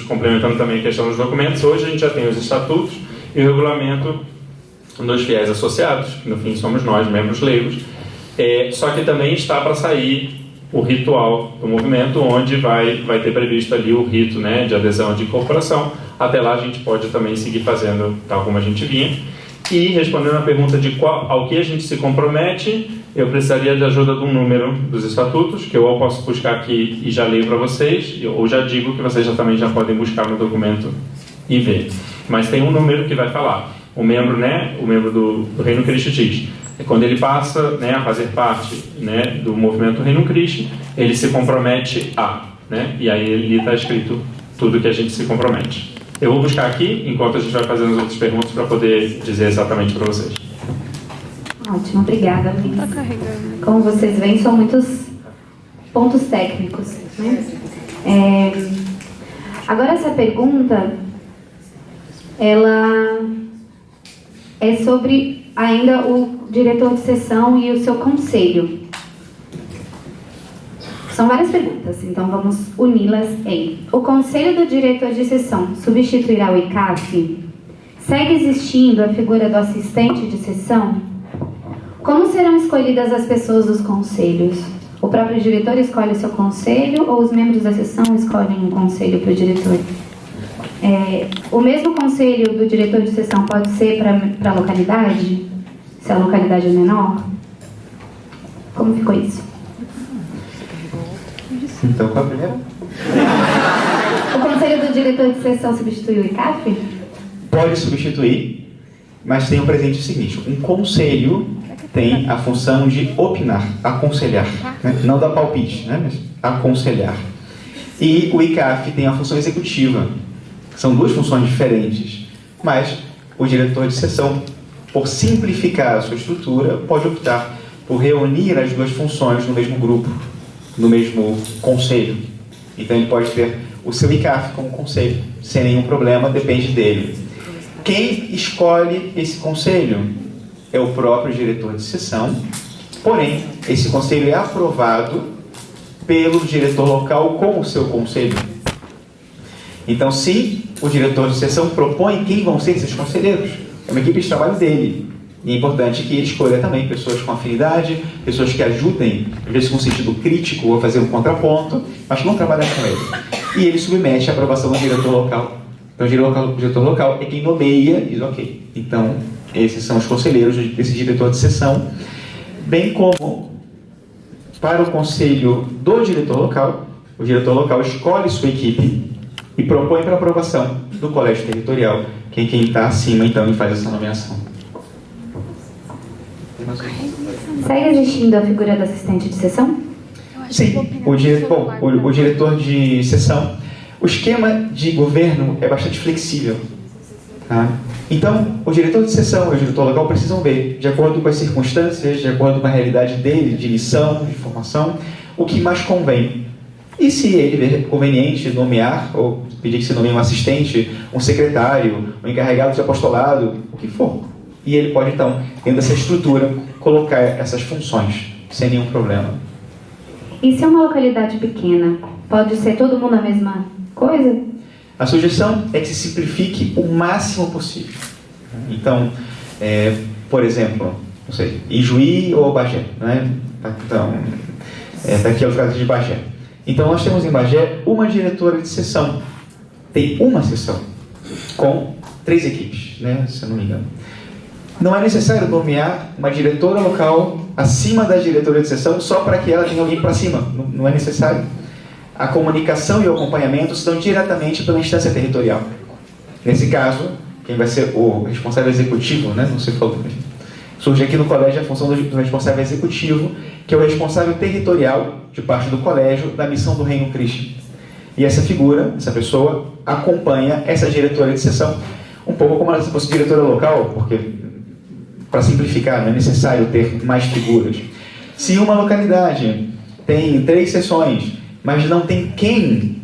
complementando também a questão dos documentos, hoje a gente já tem os estatutos e o regulamento dos fiéis associados, que no fim somos nós, membros leigos, só que também está para sair o ritual do movimento, onde vai ter previsto ali o rito, né, de adesão e de incorporação. Até lá a gente pode também seguir fazendo tal como a gente vinha. E respondendo a pergunta de ao que a gente se compromete, eu precisaria de ajuda de um número dos estatutos, que eu posso buscar aqui e já leio para vocês, ou já digo que vocês também já podem buscar no documento e ver. Mas tem um número que vai falar. O membro, né, o membro do Reino Cristo diz, quando ele passa, né, a fazer parte, né, do movimento Reino Cristo, ele se compromete a, né, e aí ali está escrito tudo que a gente se compromete. Eu vou buscar aqui, enquanto a gente vai fazendo as outras perguntas, para poder dizer exatamente para vocês. Ótimo, obrigada, Luiz. Como vocês veem, são muitos pontos técnicos, né? Agora, essa pergunta, ela é sobre ainda o diretor de sessão e o seu conselho. São várias perguntas, então vamos uni-las em: o conselho do diretor de sessão substituirá o ICAF? Segue existindo a figura do assistente de sessão? Como serão escolhidas as pessoas dos conselhos? O próprio diretor escolhe o seu conselho ou os membros da sessão escolhem um conselho para o diretor? O mesmo conselho do diretor de sessão pode ser para a localidade? Se a localidade é menor? Como ficou isso? Então, qual a primeira? O conselho do diretor de sessão substitui o ICAF? Pode substituir, mas tem o presente seguinte: um conselho tem a função de opinar, aconselhar, né? Não dar palpite, né? Mas aconselhar. E o ICAF tem a função executiva. São duas funções diferentes, mas o diretor de sessão, por simplificar a sua estrutura, pode optar por reunir as duas funções no mesmo grupo, no mesmo conselho. Então ele pode ter o seu ICAF como conselho, sem nenhum problema, depende dele. Quem escolhe esse conselho é o próprio diretor de sessão, porém, esse conselho é aprovado pelo diretor local com o seu conselho. Então, se o diretor de sessão propõe quem vão ser esses conselheiros, é uma equipe de trabalho dele. E é importante que ele escolha também pessoas com afinidade, pessoas que ajudem, às vezes com sentido crítico, a fazer um contraponto, mas que vão trabalhar com ele. E ele submete a aprovação do diretor local. Então, o diretor local é quem nomeia e diz, ok. Então, esses são os conselheiros desse diretor de sessão, bem como para o conselho do diretor local, o diretor local escolhe sua equipe e propõe para aprovação do colégio territorial, que é quem está acima, então, e faz essa nomeação. Segue existindo a figura do assistente de sessão? Sim, o diretor de sessão. O esquema de governo é bastante flexível. Tá? Então, o diretor de sessão e o diretor local precisam ver, de acordo com as circunstâncias, de acordo com a realidade dele, de missão, de formação, o que mais convém. E se ele ver conveniente nomear, ou pedir que se nomeie um assistente, um secretário, um encarregado de apostolado, o que for. E ele pode, então, dentro dessa estrutura, colocar essas funções, sem nenhum problema. E se é uma localidade pequena, pode ser todo mundo a mesma coisa? A sugestão é que se simplifique o máximo possível. Então, por exemplo, não sei, Ijuí ou Bagé, né? Então, daqui é o caso de Bagé. Então, nós temos em Bagé uma diretora de sessão. Tem uma sessão com 3 equipes, né? Se eu não me engano. Não é necessário nomear uma diretora local acima da diretoria de seção só para que ela tenha alguém para cima. Não é necessário. A comunicação e o acompanhamento se dão diretamente pela instância territorial. Nesse caso, quem vai ser o responsável executivo, né? Não sei falar. Surge aqui no colégio a função do responsável executivo, que é o responsável territorial, de parte do colégio, da missão do Reino Cristo. E essa figura, essa pessoa, acompanha essa diretoria de seção, um pouco como se fosse diretora local, porque, para simplificar, não é necessário ter mais figuras. Se uma localidade tem 3 seções, mas não tem quem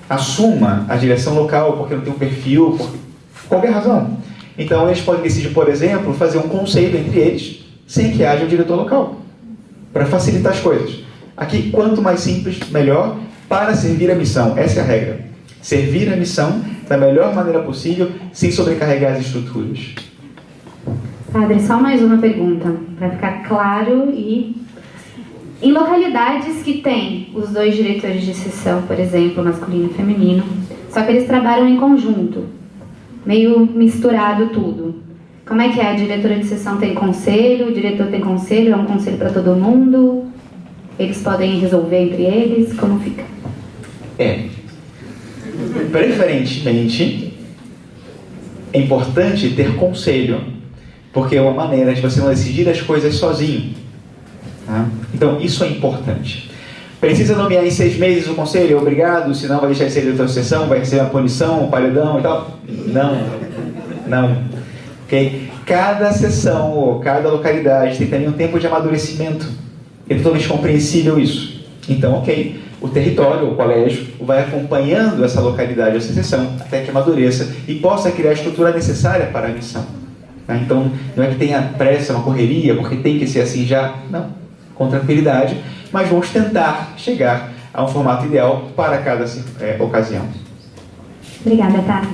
assuma a direção local, porque não tem um perfil, por qualquer razão, então eles podem decidir, por exemplo, fazer um conselho entre eles, sem que haja um diretor local, para facilitar as coisas. Aqui, quanto mais simples, melhor, para servir a missão. Essa é a regra. Servir a missão da melhor maneira possível, sem sobrecarregar as estruturas. Padre, só mais uma pergunta, para ficar claro. E em localidades que tem os 2 diretores de seção, por exemplo, masculino e feminino, só que eles trabalham em conjunto, meio misturado tudo. Como é que é? A diretora de seção tem conselho, o diretor tem conselho, é um conselho para todo mundo? Eles podem resolver entre eles? Como fica? Preferentemente, é importante ter conselho, porque é uma maneira de você não decidir as coisas sozinho. Tá? Então, isso é importante. Precisa nomear em 6 meses o conselho? Obrigado, senão vai deixar de ser diretor de sessão, vai receber uma punição, um paredão e tal? Não. Okay? Cada sessão ou cada localidade tem também um tempo de amadurecimento. É totalmente compreensível isso. Então, ok, o território, o colégio, vai acompanhando essa localidade, essa sessão, até que amadureça e possa criar a estrutura necessária para a missão. Tá? Então, não é que tenha pressa, uma correria, porque tem que ser assim já. Não, com tranquilidade, mas vamos tentar chegar a um formato ideal para cada ocasião. Obrigada, Padre.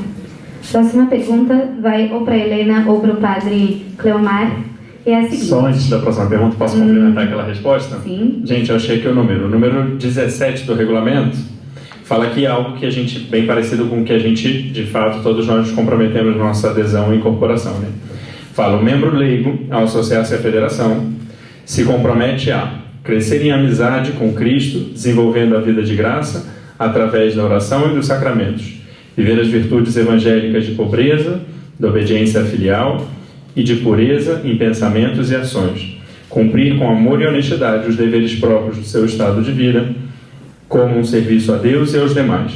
Próxima pergunta vai ou para a Helena ou para o Padre Cleomar. É a seguinte. Só antes da próxima pergunta, posso complementar aquela resposta? Sim. Gente, eu achei aqui o número 17 do regulamento fala aqui algo que a gente, bem parecido com o que a gente, de fato, todos nós nos comprometemos na nossa adesão e incorporação, né? Fala, o membro leigo, ao associar-se à federação, se compromete a crescer em amizade com Cristo, desenvolvendo a vida de graça através da oração e dos sacramentos, viver as virtudes evangélicas de pobreza, de obediência filial e de pureza em pensamentos e ações, cumprir com amor e honestidade os deveres próprios do seu estado de vida, como um serviço a Deus e aos demais,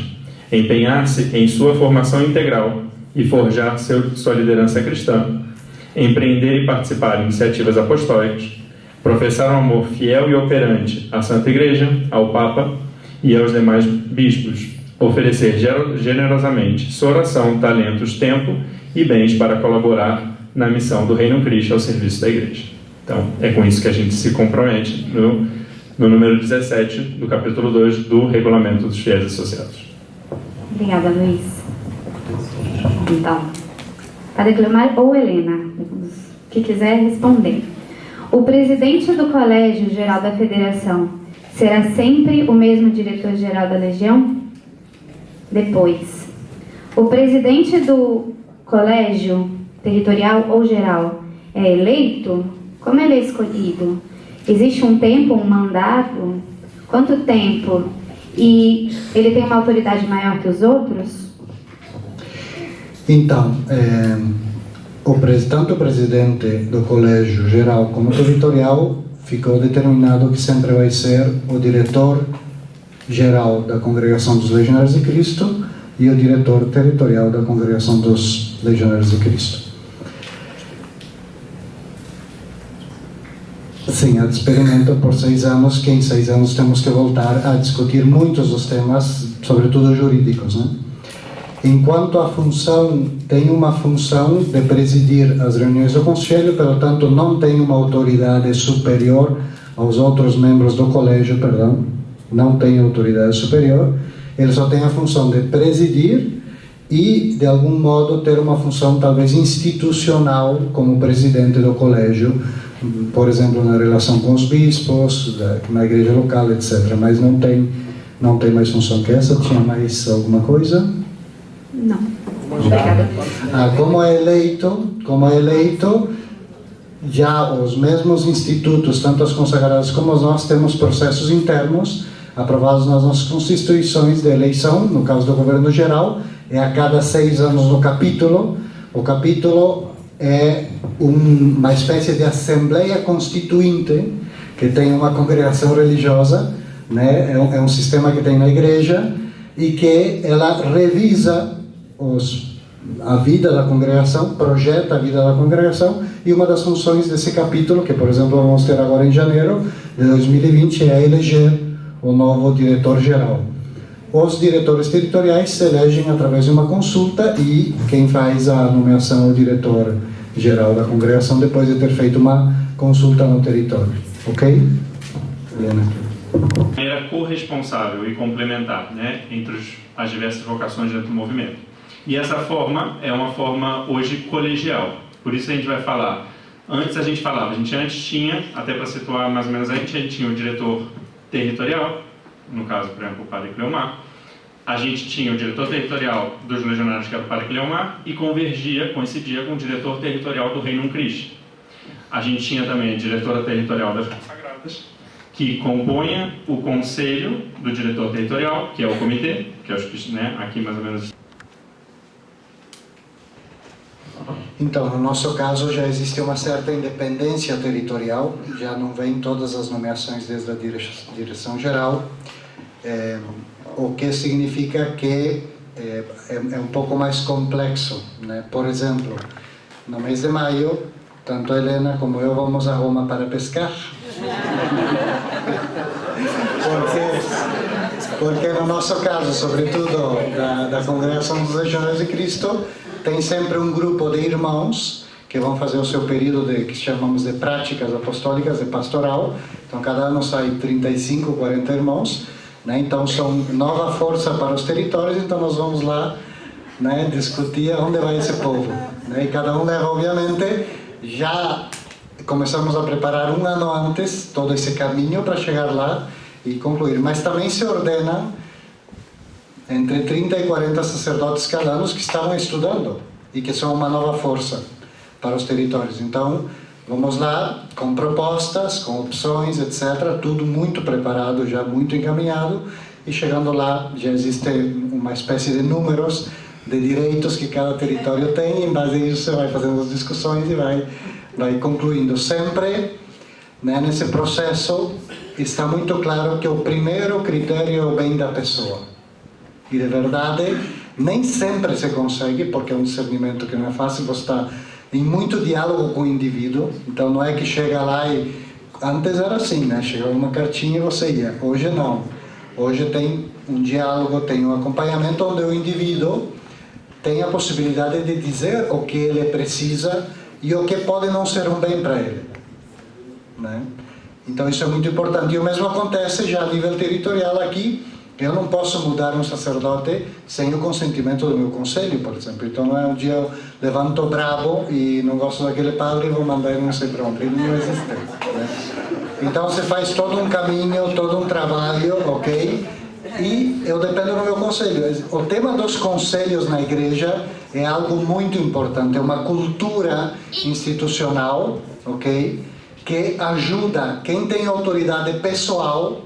empenhar-se em sua formação integral e forjar sua liderança cristã, empreender e participar de iniciativas apostólicas, professar um amor fiel e operante à Santa Igreja, ao Papa e aos demais bispos, oferecer generosamente sua oração, talentos, tempo e bens para colaborar na missão do Reino Cristo ao serviço da Igreja. Então, é com isso que a gente se compromete no número 17 do capítulo 2 do Regulamento dos Fiéis Associados. Obrigada, Luiz. Então, Padre Cleomar ou Helena, que quiser responder. O presidente do Colégio Geral da Federação será sempre o mesmo diretor-geral da Legião? Depois, o presidente do colégio territorial ou geral é eleito? Como ele é escolhido? Existe um tempo, um mandato? Quanto tempo? E ele tem uma autoridade maior que os outros? Então, tanto o presidente do colégio geral como territorial ficou determinado que sempre vai ser o diretor geral da Congregação dos Legionários de Cristo e o diretor territorial da Congregação dos Legionários de Cristo. Sim, a experimento por 6 anos, que em 6 anos temos que voltar a discutir muitos dos temas, sobretudo jurídicos, né? Enquanto a função tem uma função de presidir as reuniões do Conselho, portanto não tem uma autoridade superior aos outros membros do colégio, não tem autoridade superior, ele só tem a função de presidir e, de algum modo, ter uma função talvez institucional como presidente do colégio, por exemplo, na relação com os bispos, na igreja local, etc. Mas não tem mais função que essa. Tinha mais alguma coisa? Não. Obrigada. Como é eleito, já os mesmos institutos, tanto as consagradas como nós, temos processos internos aprovados nas nossas constituições de eleição. No caso do governo geral, é a cada 6 anos no capítulo. O capítulo é uma espécie de assembleia constituinte que tem uma congregação religiosa, né? É um sistema que tem na igreja e que ela revisa a vida da congregação, projeta a vida da congregação, e uma das funções desse capítulo, que por exemplo vamos ter agora em janeiro de 2020, é eleger o novo diretor-geral. Os diretores territoriais se elegem através de uma consulta e quem faz a nomeação é o diretor-geral da congregação depois de ter feito uma consulta no território. Ok? Helena. De maneira corresponsável e complementar, né, entre as diversas vocações dentro do movimento. E essa forma é uma forma hoje colegial. Por isso a gente vai falar. Antes a gente antes tinha, até para situar mais ou menos a gente tinha o diretor territorial, no caso, por exemplo, o padre Cleomar. A gente tinha o diretor territorial dos legionários, que era o padre Cleomar, e coincidia com o diretor territorial do Reino Christi. A gente tinha também a diretora territorial das consagradas, que compunha o conselho do diretor territorial, que é o comitê, que é os, né, aqui mais ou menos. Então, no nosso caso, já existe uma certa independência territorial, já não vem todas as nomeações desde a direção geral, o que significa que é um pouco mais complexo, né? Por exemplo, no mês de maio, tanto a Helena como eu vamos a Roma para pescar. Porque no nosso caso, sobretudo da Congregação dos Legionários de Cristo, tem sempre um grupo de irmãos que vão fazer o seu período que chamamos de práticas apostólicas, de pastoral. Então, cada ano sai 35, 40 irmãos, né? Então, são nova força para os territórios. Então, nós vamos lá, né, discutir onde vai esse povo, né? E cada um leva, obviamente, já começamos a preparar um ano antes todo esse caminho para chegar lá e concluir. Mas também se ordena entre 30 e 40 sacerdotes cada ano que estavam estudando e que são uma nova força para os territórios. Então, vamos lá com propostas, com opções, etc. Tudo muito preparado, já muito encaminhado. E chegando lá, já existe uma espécie de números de direitos que cada território tem. E em base a isso, você vai fazendo as discussões e vai concluindo. Sempre, né, nesse processo, está muito claro que o primeiro critério é o bem da pessoa. E de verdade, nem sempre se consegue, porque é um discernimento que não é fácil, você está em muito diálogo com o indivíduo. Então não é que chega lá e... Antes era assim, né? Chegava uma cartinha e você ia. Hoje não. Hoje tem um diálogo, tem um acompanhamento onde o indivíduo tem a possibilidade de dizer o que ele precisa e o que pode não ser um bem para ele, né? Então isso é muito importante. E o mesmo acontece já a nível territorial aqui. Eu não posso mudar um sacerdote sem o consentimento do meu conselho, por exemplo. Então não é um dia eu levanto bravo e não gosto daquele padre e vou mandar ele não sei para onde. Ele não existe, né? Então você faz todo um caminho, todo um trabalho, ok? E eu dependo do meu conselho. O tema dos conselhos na igreja é algo muito importante. É uma cultura institucional, ok? Que ajuda quem tem autoridade pessoal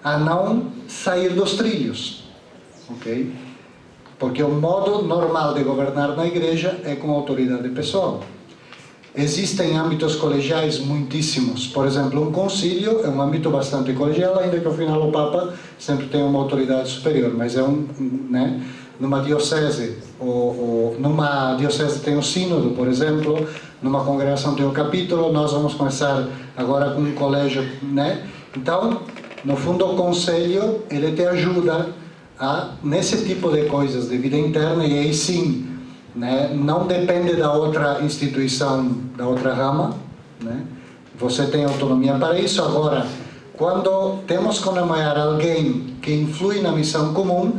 a não sair dos trilhos, ok? Porque o modo normal de governar na igreja é com autoridade pessoal. Existem âmbitos colegiais muitíssimos. Por exemplo, um concílio é um âmbito bastante colegial, ainda que ao final o Papa sempre tenha uma autoridade superior, mas é né? Numa diocese, numa diocese tem o sínodo, por exemplo, numa congregação tem o capítulo, nós vamos começar agora com um colégio, né? Então, no fundo, o conselho, ele te ajuda nesse tipo de coisas de vida interna, e aí sim, né, não depende da outra instituição, da outra rama, né? Você tem autonomia para isso. Agora, quando temos que nomear alguém que influi na missão comum,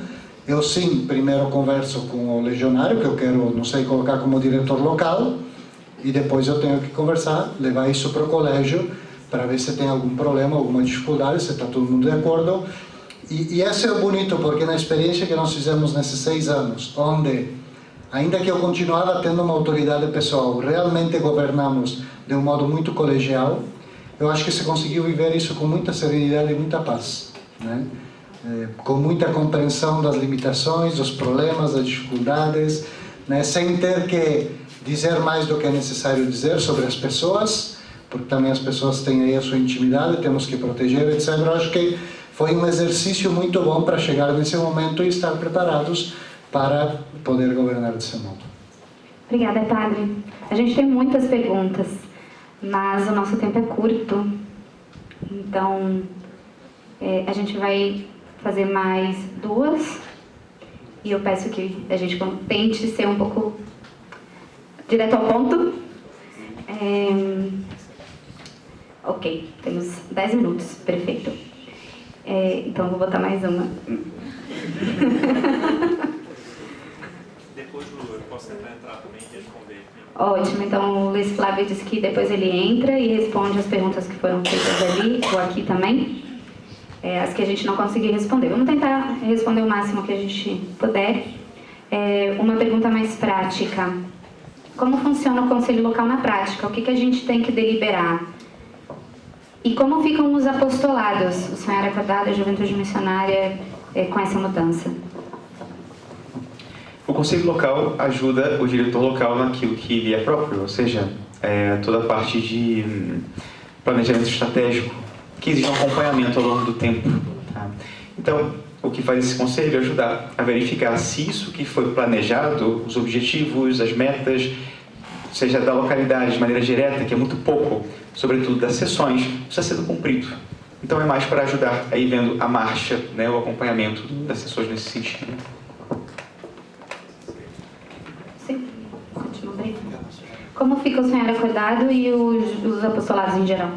eu sim, primeiro converso com o legionário, que eu quero, não sei, colocar como diretor local, e depois eu tenho que conversar, levar isso para o colégio, para ver se tem algum problema, alguma dificuldade, se está todo mundo de acordo. E esse é o bonito, porque na experiência que nós fizemos nesses 6 anos, onde ainda que eu continuava tendo uma autoridade pessoal, realmente governamos de um modo muito colegial. Eu acho que se conseguiu viver isso com muita serenidade e muita paz, né? Com muita compreensão das limitações, dos problemas, das dificuldades, né? Sem ter que dizer mais do que é necessário dizer sobre as pessoas, porque também as pessoas têm aí a sua intimidade, temos que proteger, etc. Eu acho que foi um exercício muito bom para chegar nesse momento e estar preparados para poder governar desse modo. Obrigada, padre. A gente tem muitas perguntas, mas o nosso tempo é curto. Então, a gente vai fazer mais 2. E eu peço que a gente tente ser um pouco direto ao ponto. Ok, temos 10 minutos, perfeito. Então, eu vou botar mais uma. Depois eu posso tentar entrar também e responder. Ótimo, então o Luiz Flávio disse que depois ele entra e responde as perguntas que foram feitas ali, ou aqui também, as que a gente não conseguir responder. Vamos tentar responder o máximo que a gente puder. Uma pergunta mais prática. Como funciona o conselho local na prática? O que a gente tem que deliberar? E como ficam os apostolados, o Sonhar Acordado, a Juventude Missionária, com essa mudança? O conselho local ajuda o diretor local naquilo que lhe é próprio, ou seja, toda a parte de planejamento estratégico, que exige um acompanhamento ao longo do tempo. Tá? Então, o que faz esse conselho é ajudar a verificar se isso que foi planejado, os objetivos, as metas, seja da localidade de maneira direta, que é muito pouco, sobretudo das sessões, está sendo cumprido. Então é mais para ajudar a ir vendo a marcha, né, o acompanhamento das sessões nesse sentido. Sim, ótimo, obrigada. Como fica o Sonhar Acordado e os apostolados em geral?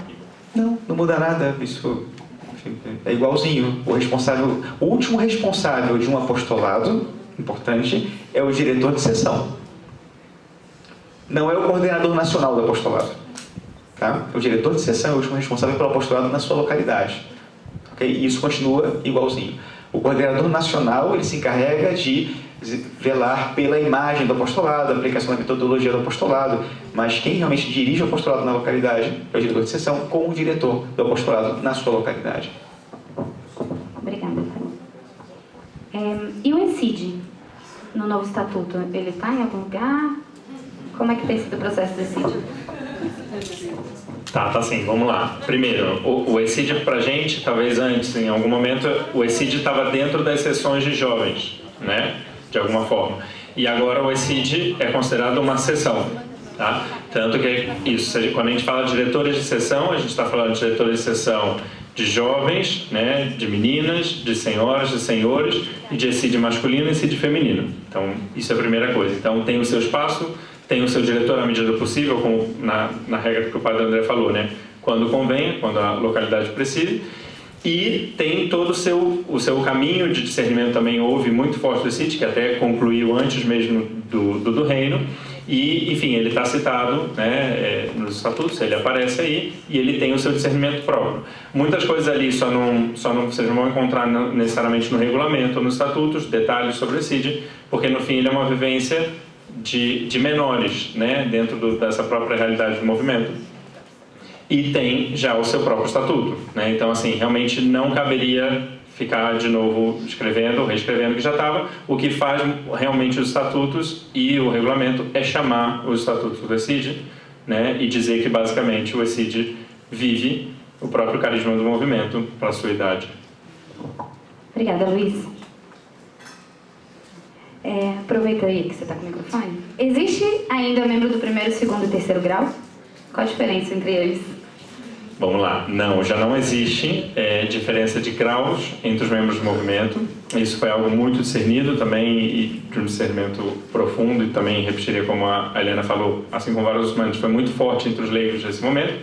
Não muda nada, isso é igualzinho. O último responsável de um apostolado, importante, é o diretor de sessão. Não é o coordenador nacional do apostolado. Tá? O diretor de sessão é o último responsável pelo apostolado na sua localidade. Okay? E isso continua igualzinho. O coordenador nacional ele se encarrega de velar pela imagem do apostolado, a aplicação da metodologia do apostolado, mas quem realmente dirige o apostolado na localidade é o diretor de sessão com o diretor do apostolado na sua localidade. Obrigada, e o ESID, no novo estatuto, ele está em algum lugar? Como é que tem sido o processo do ESID? Tá sim, vamos lá. Primeiro, o ESID pra gente, talvez antes, em algum momento, o ESID estava dentro das sessões de jovens, né? De alguma forma. E agora o ESID é considerado uma sessão, tá? Tanto que isso, quando a gente fala de diretores de sessão, a gente está falando de diretores de sessão de jovens, né? De meninas, de senhoras, de senhores, e de ESID masculino e ESID feminino. Então, isso é a primeira coisa. Então, tem o seu espaço, tem o seu diretor à medida do possível, como na regra que o padre André falou, né? Quando convenha, quando a localidade precise. E tem todo o seu caminho de discernimento também houve muito forte do ESID, que até concluiu antes mesmo do reino. E, enfim, ele está citado, né, nos estatutos, ele aparece aí e ele tem o seu discernimento próprio. Muitas coisas ali vocês não vão encontrar necessariamente no regulamento ou nos estatutos, detalhes sobre o ESID, porque no fim ele é uma vivência de menores, né, dentro dessa própria realidade do movimento. E tem já o seu próprio estatuto, né? Então, assim, realmente não caberia ficar de novo escrevendo ou reescrevendo o que já estava. O que faz realmente os estatutos e o regulamento é chamar os estatutos do ESID, né? E dizer que basicamente o ESID vive o próprio carisma do movimento para a sua idade. Obrigada, Luiz. Aproveita aí que você está com o microfone. Existe ainda membro do primeiro, segundo e terceiro grau? Qual a diferença entre eles? Vamos lá. Não, já não existe diferença de graus entre os membros do movimento. Isso foi algo muito discernido também e de um discernimento profundo e também repetiria como a Helena falou, assim como vários outros momentos, foi muito forte entre os leigos nesse momento.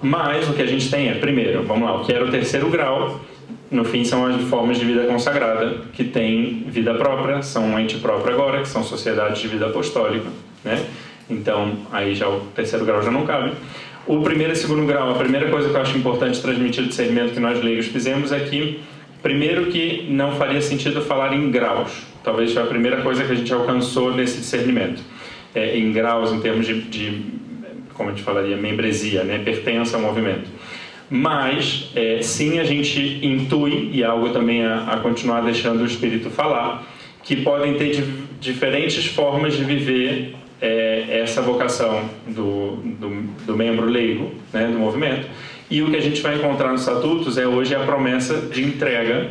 Mas o que a gente tem é, primeiro, vamos lá, o que era o terceiro grau, no fim são as formas de vida consagrada que têm vida própria, são um ente próprio agora, que são sociedades de vida apostólica, né? Então, aí já o terceiro grau já não cabe. O primeiro e segundo grau, a primeira coisa que eu acho importante transmitir o discernimento que nós leigos fizemos é que, primeiro, que não faria sentido falar em graus, talvez foi a primeira coisa que a gente alcançou nesse discernimento, em graus, em termos de como a gente falaria, membresia, né? Pertença ao movimento. Mas, sim, a gente intui, e é algo também a continuar deixando o Espírito falar, que podem ter diferentes formas de viver essa vocação do membro leigo, né, do movimento. E o que a gente vai encontrar nos estatutos hoje a promessa de entrega,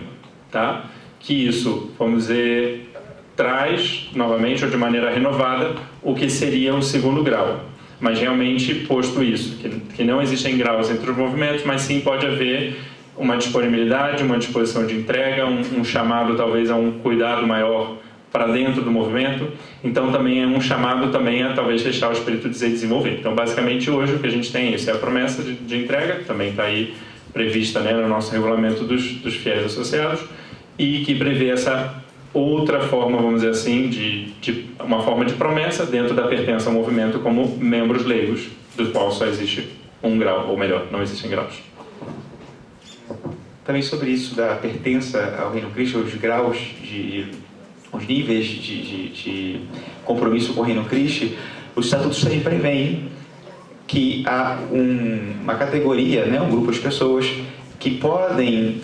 tá? Que isso, vamos dizer, traz novamente ou de maneira renovada o que seria o segundo grau. Mas realmente posto isso, que não existem graus entre os movimentos, mas sim pode haver uma disponibilidade, uma disposição de entrega, um chamado talvez a um cuidado maior para dentro do movimento. Então também é um chamado também a talvez deixar o Espírito dizer desenvolver. Então basicamente hoje o que a gente tem é isso, é a promessa de entrega, que também está aí prevista, né, no nosso regulamento dos fiéis associados, e que prevê essa outra forma, vamos dizer assim, de uma forma de promessa dentro da pertença ao movimento como membros leigos, do qual só existe um grau, ou melhor, não existem graus. Também sobre isso da pertença ao Reino Cristo, os graus, os níveis de compromisso com o Reino Cristo, os estatutos também prevêem que há uma categoria, né, um grupo de pessoas que podem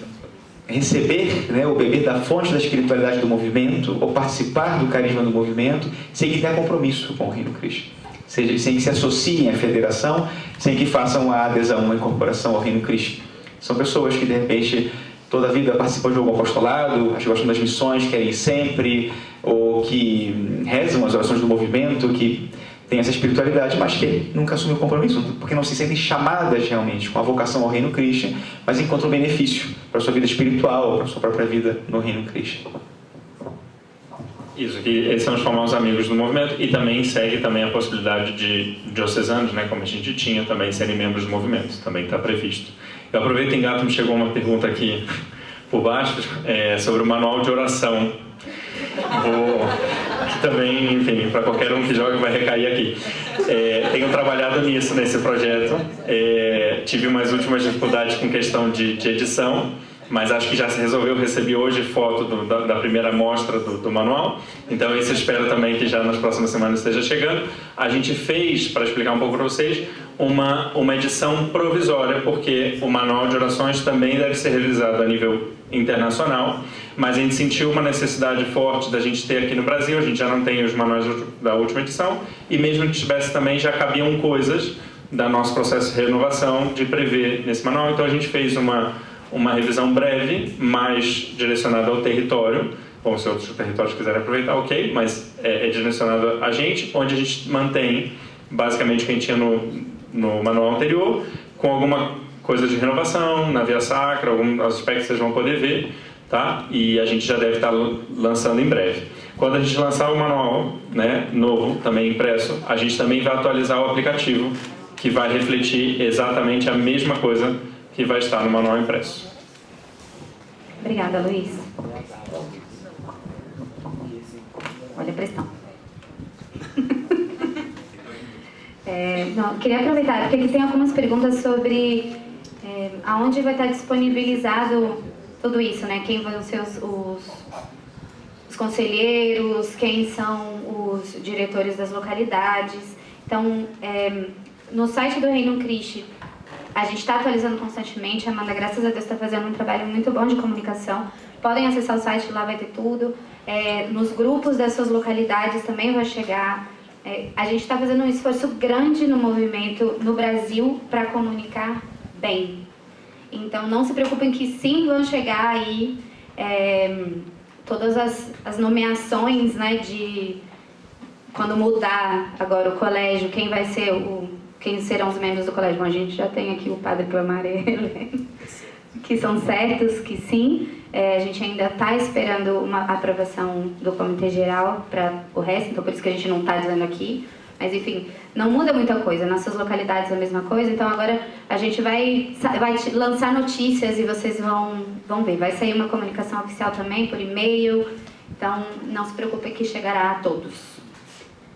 receber, né, ou beber da fonte da espiritualidade do movimento, ou participar do carisma do movimento, sem que tenha compromisso com o Reino Cristo. Seja, sem que se associem à federação, sem que façam a adesão, uma incorporação ao Reino Cristo. São pessoas que, de repente, toda a vida participam de algum apostolado, acho que gostam das missões, querem ir sempre, ou que rezam as orações do movimento, que têm essa espiritualidade, mas que nunca assumem o compromisso, porque não se sentem chamadas realmente com a vocação ao Reino Cristo, mas encontram benefício para a sua vida espiritual, para a sua própria vida no Reino Cristo. Isso, que esses são os famosos amigos do movimento, e também segue também a possibilidade de diocesanos, né, como a gente tinha, também serem membros do movimento, também está previsto. Eu aproveito, Engato, me chegou uma pergunta aqui por baixo, sobre o manual de oração. Que também, enfim, para qualquer um que joga vai recair aqui. Tenho trabalhado nisso, nesse projeto. Tive umas últimas dificuldades com questão de edição, mas acho que já se resolveu. Recebi hoje foto da primeira mostra do manual, então esse eu espero também que já nas próximas semanas esteja chegando. A gente fez, para explicar um pouco para vocês, uma edição provisória, porque o manual de orações também deve ser realizado a nível internacional, mas a gente sentiu uma necessidade forte da gente ter aqui no Brasil. A gente já não tem os manuais da última edição, e mesmo que tivesse também, já cabiam coisas do nosso processo de renovação de prever nesse manual. Então a gente fez uma revisão breve, mais direcionada ao território. Bom, se outros territórios quiserem aproveitar, ok, mas é direcionado a gente, onde a gente mantém basicamente o que a gente tinha no manual anterior, com alguma coisa de renovação, na via sacra, alguns aspectos que vocês vão poder ver, tá? E a gente já deve estar lançando em breve. Quando a gente lançar o manual, né, novo, também impresso, a gente também vai atualizar o aplicativo, que vai refletir exatamente a mesma coisa que vai estar no manual impresso. Obrigada, Luiz. Olha a pressão. Não, queria aproveitar, porque aqui tem algumas perguntas sobre aonde vai estar disponibilizado tudo isso, né? Quem vão ser os conselheiros, quem são os diretores das localidades. Então, no site do Reino Cristo, a gente está atualizando constantemente. A Amanda, graças a Deus, está fazendo um trabalho muito bom de comunicação. Podem acessar o site, lá vai ter tudo. Nos grupos das suas localidades também vai chegar. A gente está fazendo um esforço grande no movimento no Brasil para comunicar bem. Então, não se preocupem que sim vão chegar aí todas as nomeações, né, de quando mudar agora o colégio, quem vai ser quem serão os membros do colégio. Bom, a gente já tem aqui o padre Clamarelli, que são certos que sim. A gente ainda está esperando uma aprovação do Comitê Geral para o resto, então por isso que a gente não está dizendo aqui. Mas enfim, não muda muita coisa. Nas suas localidades é a mesma coisa. Então agora a gente vai lançar notícias e vocês vão ver. Vai sair uma comunicação oficial também por e-mail. Então não se preocupe que chegará a todos.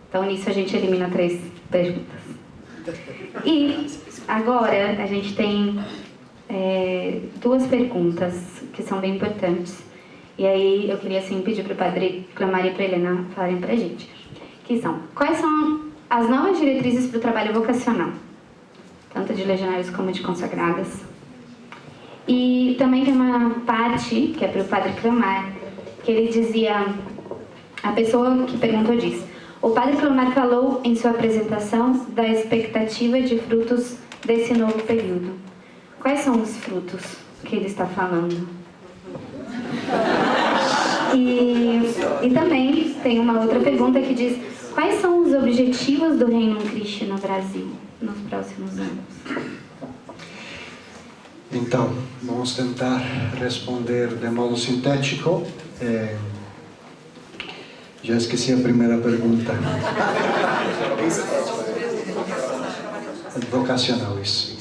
Então nisso a gente elimina 3 perguntas. E agora a gente tem 2 perguntas que são bem importantes E aí eu queria assim pedir para o Padre Cleomar e para a Helena falarem para a gente, que são: quais são as novas diretrizes para o trabalho vocacional, tanto de legionários como de consagradas? E também tem uma parte, que é para o Padre Cleomar, que ele dizia, a pessoa que perguntou diz: o Padre Cleomar falou em sua apresentação da expectativa de frutos desse novo período. Quais são os frutos que ele está falando? E também tem uma outra pergunta que diz: quais são os objetivos do Reino Cristo no Brasil nos próximos anos? Então, vamos tentar responder de modo sintético. Já esqueci a primeira pergunta. Vocacional, isso.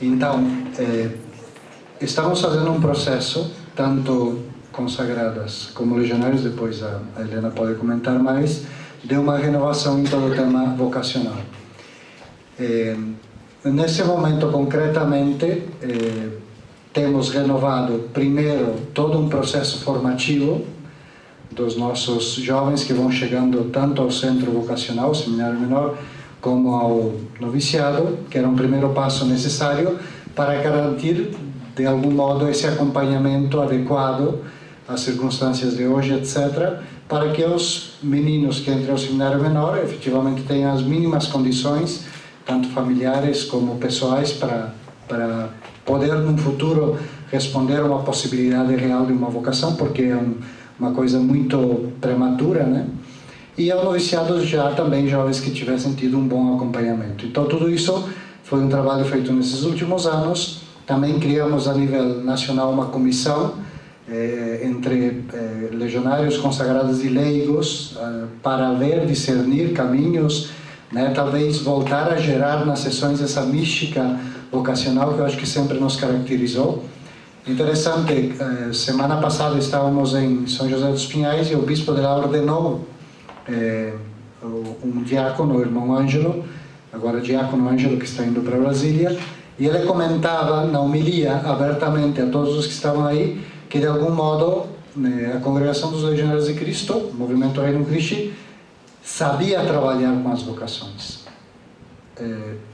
Então, estamos fazendo um processo, tanto consagradas como legionários, depois a Helena pode comentar mais, de uma renovação em todo o tema vocacional. Nesse momento, concretamente, temos renovado, primeiro, todo um processo formativo dos nossos jovens que vão chegando tanto ao centro vocacional, seminário menor, como ao noviciado, que era um primeiro passo necessário para garantir, de algum modo, esse acompanhamento adequado às circunstâncias de hoje, etc., para que os meninos que entram ao seminário menor efetivamente tenham as mínimas condições, tanto familiares como pessoais, para poder, no futuro, responder a uma possibilidade real de uma vocação, porque é uma coisa muito prematura, né? E ao noviciado já também jovens que tivessem tido um bom acompanhamento. Então tudo isso foi um trabalho feito nesses últimos anos. Também criamos a nível nacional uma comissão entre legionários, consagrados e leigos para ver, discernir caminhos, né? Talvez voltar a gerar nas sessões essa mística vocacional que eu acho que sempre nos caracterizou. Interessante, semana passada estávamos em São José dos Pinhais e o bispo de lá ordenou um diácono, o irmão Ângelo, agora diácono Ângelo, que está indo para Brasília, e ele comentava na homilia abertamente a todos os que estavam aí que de algum modo a Congregação dos Legionários de Cristo, o Movimento Reino Christi, sabia trabalhar com as vocações.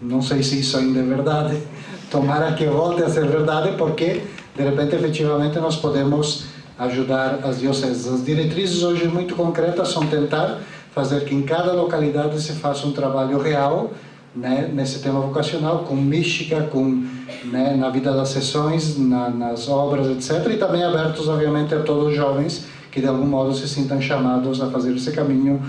Não sei se isso ainda é verdade, tomara que volte a ser verdade, porque de repente efetivamente nós podemos ajudar as dioceses. As diretrizes hoje muito concretas são tentar fazer que em cada localidade se faça um trabalho real, né, nesse tema vocacional, com mística, né, na vida das sessões, nas obras, etc. E também abertos, obviamente, a todos os jovens que de algum modo se sintam chamados a fazer esse caminho,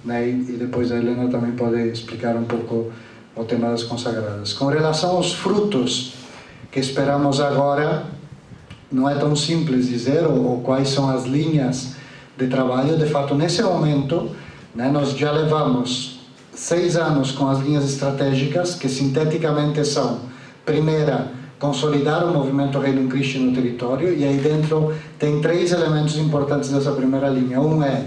né, e depois a Helena também pode explicar um pouco o tema das consagradas. Com relação aos frutos que esperamos agora, não é tão simples dizer ou quais são as linhas de trabalho. De fato, nesse momento, né, nós já levamos 6 anos com as linhas estratégicas, que sinteticamente são: primeira, consolidar o movimento Reino Christi no território, e aí dentro tem 3 elementos importantes dessa primeira linha. Um é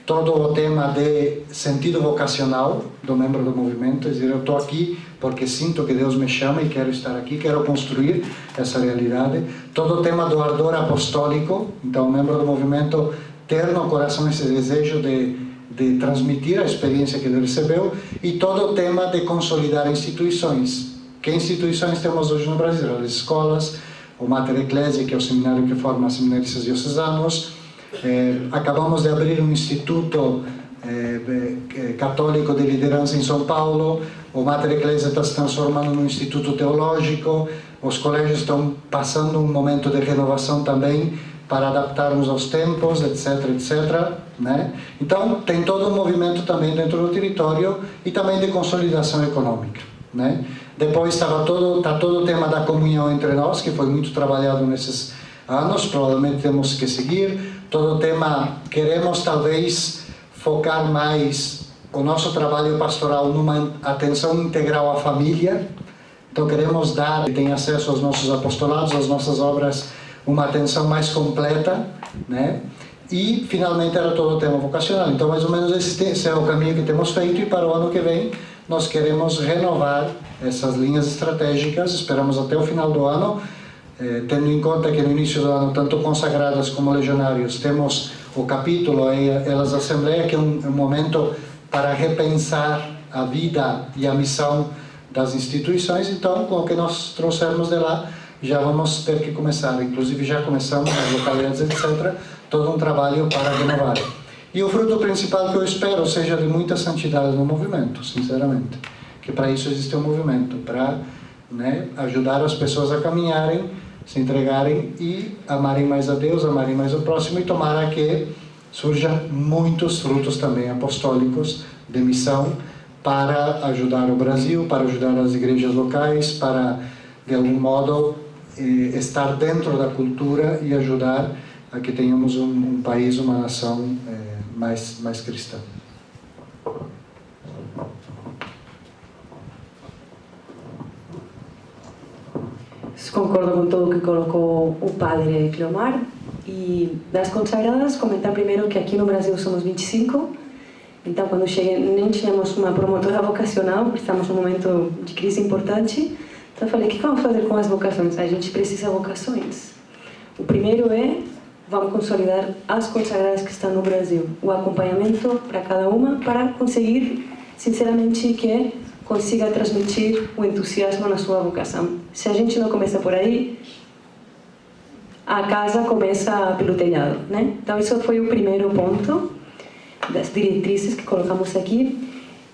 todo o tema de sentido vocacional do membro do movimento, é dizer, eu estou aqui porque sinto que Deus me chama e quero estar aqui, quero construir essa realidade. Todo o tema do ardor apostólico, então o membro do movimento ter no coração esse desejo de transmitir a experiência que ele recebeu, e todo o tema de consolidar instituições. Que instituições temos hoje no Brasil? As escolas, o Mater Ecclesiae, que é o seminário que forma seminaristas diocesanos. Acabamos de abrir um instituto católico de liderança em São Paulo. O Mater Ecclesiae está se transformando num instituto teológico. Os colégios estão passando um momento de renovação também para adaptarmos aos tempos, etc, etc, né? Então tem todo um movimento também dentro do território e também de consolidação econômica, né? Depois está todo o tema da comunhão entre nós, que foi muito trabalhado nesses anos, provavelmente temos que seguir. Todo o tema, queremos talvez focar mais o nosso trabalho pastoral numa atenção integral à família. Então queremos dar, que tenha acesso aos nossos apostolados, às nossas obras, uma atenção mais completa, né? E finalmente era todo o tema vocacional. Então mais ou menos esse é o caminho que temos feito, e para o ano que vem nós queremos renovar essas linhas estratégicas. Esperamos até o final do ano tendo em conta que no início do ano, tanto consagradas como legionários, temos o capítulo e elas Assembleia, que é um momento para repensar a vida e a missão das instituições. Então, com o que nós trouxermos de lá, já vamos ter que começar, inclusive já começamos nas localidades, etc., todo um trabalho para renovar. E o fruto principal que eu espero seja de muita santidade no movimento, sinceramente. Que para isso existe um movimento, para ajudar as pessoas a caminharem, se entregarem e amarem mais a Deus, amarem mais o próximo, e tomara que surjam muitos frutos também apostólicos de missão para ajudar o Brasil, para ajudar as igrejas locais, para, de algum modo, estar dentro da cultura e ajudar a que tenhamos um país, uma nação mais cristã. Concordo com tudo que colocou o padre Cleomar. E das consagradas, comentar primeiro que aqui no Brasil somos 25. Então, quando cheguei, nem tínhamos uma promotora vocacional, estamos num momento de crise importante. Então, eu falei: o que vamos fazer com as vocações? A gente precisa de vocações. O primeiro vamos consolidar as consagradas que estão no Brasil. O acompanhamento para cada uma, para conseguir, sinceramente, que consiga transmitir o entusiasmo na sua vocação. Se a gente não começa por aí, a casa começa pelo telhado, né? Então, isso foi o primeiro ponto das diretrizes que colocamos aqui.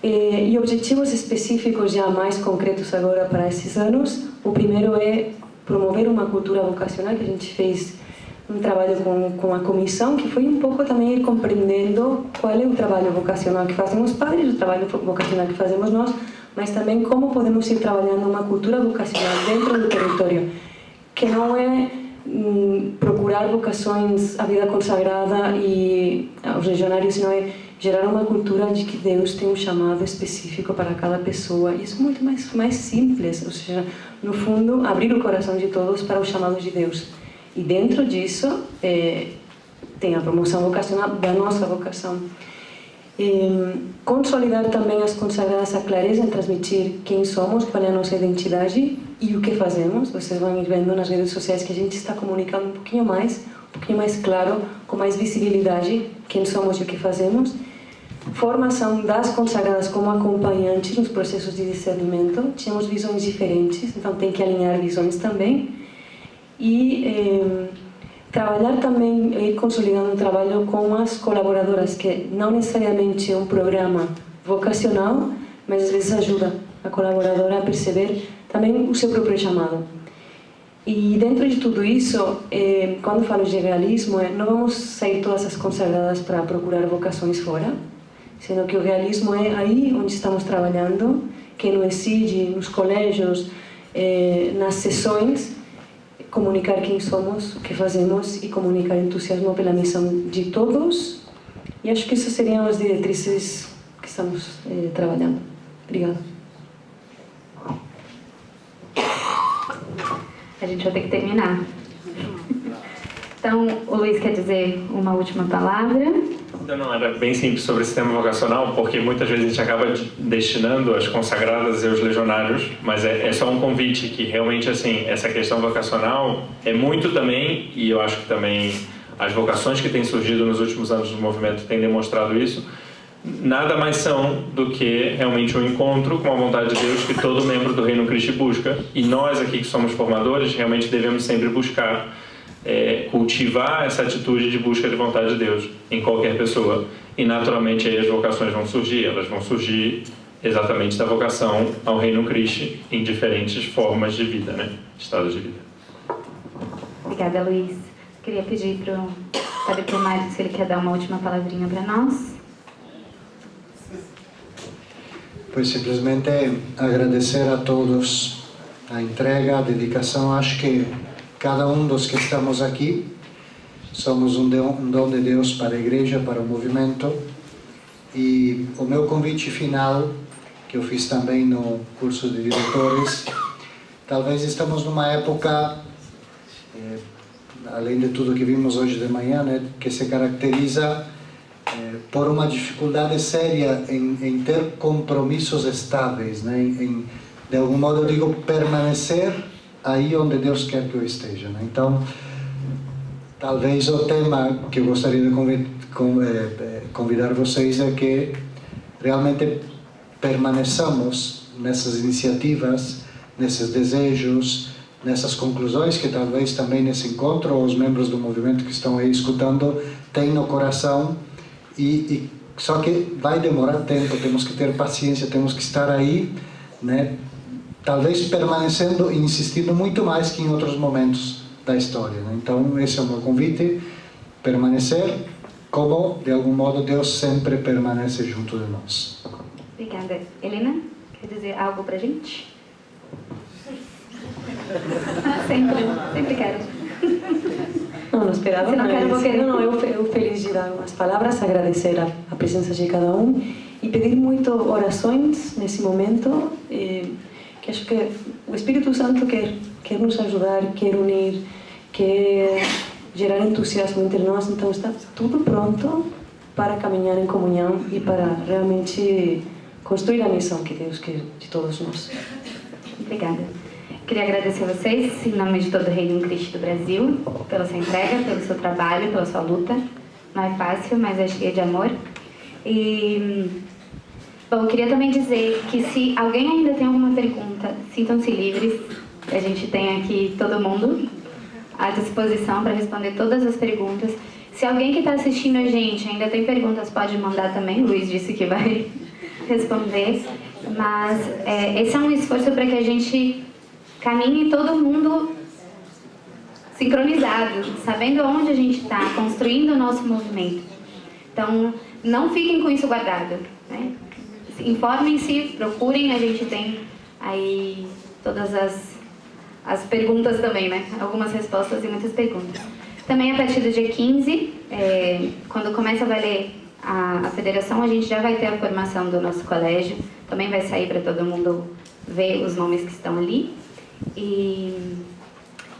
E objetivos específicos já mais concretos agora para esses anos. O primeiro é promover uma cultura vocacional, que a gente fez um trabalho com a comissão, que foi um pouco também ir compreendendo qual é o trabalho vocacional que fazem os padres, o trabalho vocacional que fazemos nós, mas também como podemos ir trabalhando uma cultura vocacional dentro do território, que não é procurar vocações à vida consagrada e aos legionários, não é gerar uma cultura de que Deus tem um chamado específico para cada pessoa. E isso é muito mais simples, ou seja, no fundo, abrir o coração de todos para o chamado de Deus. E dentro disso, tem a promoção vocacional da nossa vocação. Consolidar também as consagradas, a clareza em transmitir quem somos, qual é a nossa identidade e o que fazemos. Vocês vão ir vendo nas redes sociais que a gente está comunicando um pouquinho mais claro, com mais visibilidade, quem somos e o que fazemos. Formação das consagradas como acompanhantes nos processos de discernimento. Tínhamos visões diferentes, então tem que alinhar visões também. E trabalhar também, ir consolidando um trabalho com as colaboradoras, que não necessariamente é um programa vocacional, mas às vezes ajuda a colaboradora a perceber também o seu próprio chamado. E dentro de tudo isso, quando falo de realismo, não vamos sair todas as consagradas para procurar vocações fora, sendo que o realismo é aí onde estamos trabalhando, que no ESID, nos colégios, nas sessões, comunicar quem somos, o que fazemos e comunicar entusiasmo pela missão de todos. E acho que isso seriam as diretrizes que estamos trabalhando. Obrigada. A gente vai ter que terminar. Então, o Luiz quer dizer uma última palavra. Não, era bem simples sobre esse tema vocacional, porque muitas vezes a gente acaba destinando as consagradas e os legionários, mas é só um convite que realmente, assim, essa questão vocacional é muito também, e eu acho que também as vocações que têm surgido nos últimos anos do movimento têm demonstrado isso, nada mais são do que realmente um encontro com a vontade de Deus que todo membro do Reino Cristo busca, e nós aqui que somos formadores realmente devemos sempre buscar cultivar essa atitude de busca de vontade de Deus em qualquer pessoa, e naturalmente aí as vocações vão surgir, elas vão surgir exatamente da vocação ao Reino Cristo em diferentes formas de vida, né? Estados de vida. Obrigada, Luiz. Queria pedir para o Padre Cleomar se ele quer dar uma última palavrinha para nós. Pois simplesmente agradecer a todos a entrega, a dedicação. Acho que cada um dos que estamos aqui somos um dom de Deus para a igreja, para o movimento. E o meu convite final, que eu fiz também no curso de diretores, talvez estamos numa época, além de tudo que vimos hoje de manhã, né, que se caracteriza por uma dificuldade séria em ter compromissos estáveis, né, de algum modo eu digo permanecer aí onde Deus quer que eu esteja, né? Então, talvez o tema que eu gostaria de convidar vocês é que realmente permaneçamos nessas iniciativas, nesses desejos, nessas conclusões que talvez também nesse encontro os membros do movimento que estão aí escutando têm no coração, e só que vai demorar tempo, temos que ter paciência, temos que estar aí, né? Talvez permanecendo e insistindo muito mais que em outros momentos da história, né? Então esse é o meu convite, permanecer como de algum modo Deus sempre permanece junto de nós. Obrigada. Helena, quer dizer algo pra gente? Sempre quero. Não esperava. Se não quero, vou querer. Não, eu feliz de dar umas palavras, agradecer a presença de cada um e pedir muito orações nesse momento, que acho que o Espírito Santo quer nos ajudar, quer unir, quer gerar entusiasmo entre nós, então está tudo pronto para caminhar em comunhão e para realmente construir a missão que Deus quer de todos nós. Obrigada. Queria agradecer a vocês, em nome de todo o Reino Cristo do Brasil, pela sua entrega, pelo seu trabalho, pela sua luta. Não é fácil, mas é cheia de amor. E, bom, eu queria também dizer que se alguém ainda tem alguma pergunta, sintam-se livres. A gente tem aqui todo mundo à disposição para responder todas as perguntas. Se alguém que está assistindo a gente ainda tem perguntas, pode mandar também. O Luiz disse que vai responder. Mas esse é um esforço para que a gente caminhe todo mundo sincronizado, sabendo onde a gente está, construindo o nosso movimento. Então, não fiquem com isso guardado, né? Informem-se, procurem, a gente tem aí todas as perguntas também, né? Algumas respostas e muitas perguntas. Também a partir do dia 15, quando começa a valer a federação, a gente já vai ter a formação do nosso colégio, também vai sair para todo mundo ver os nomes que estão ali. E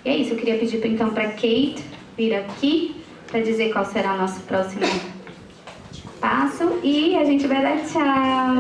é isso, eu queria pedir então para Kate vir aqui para dizer qual será o nosso próximo passo e a gente vai dar tchau.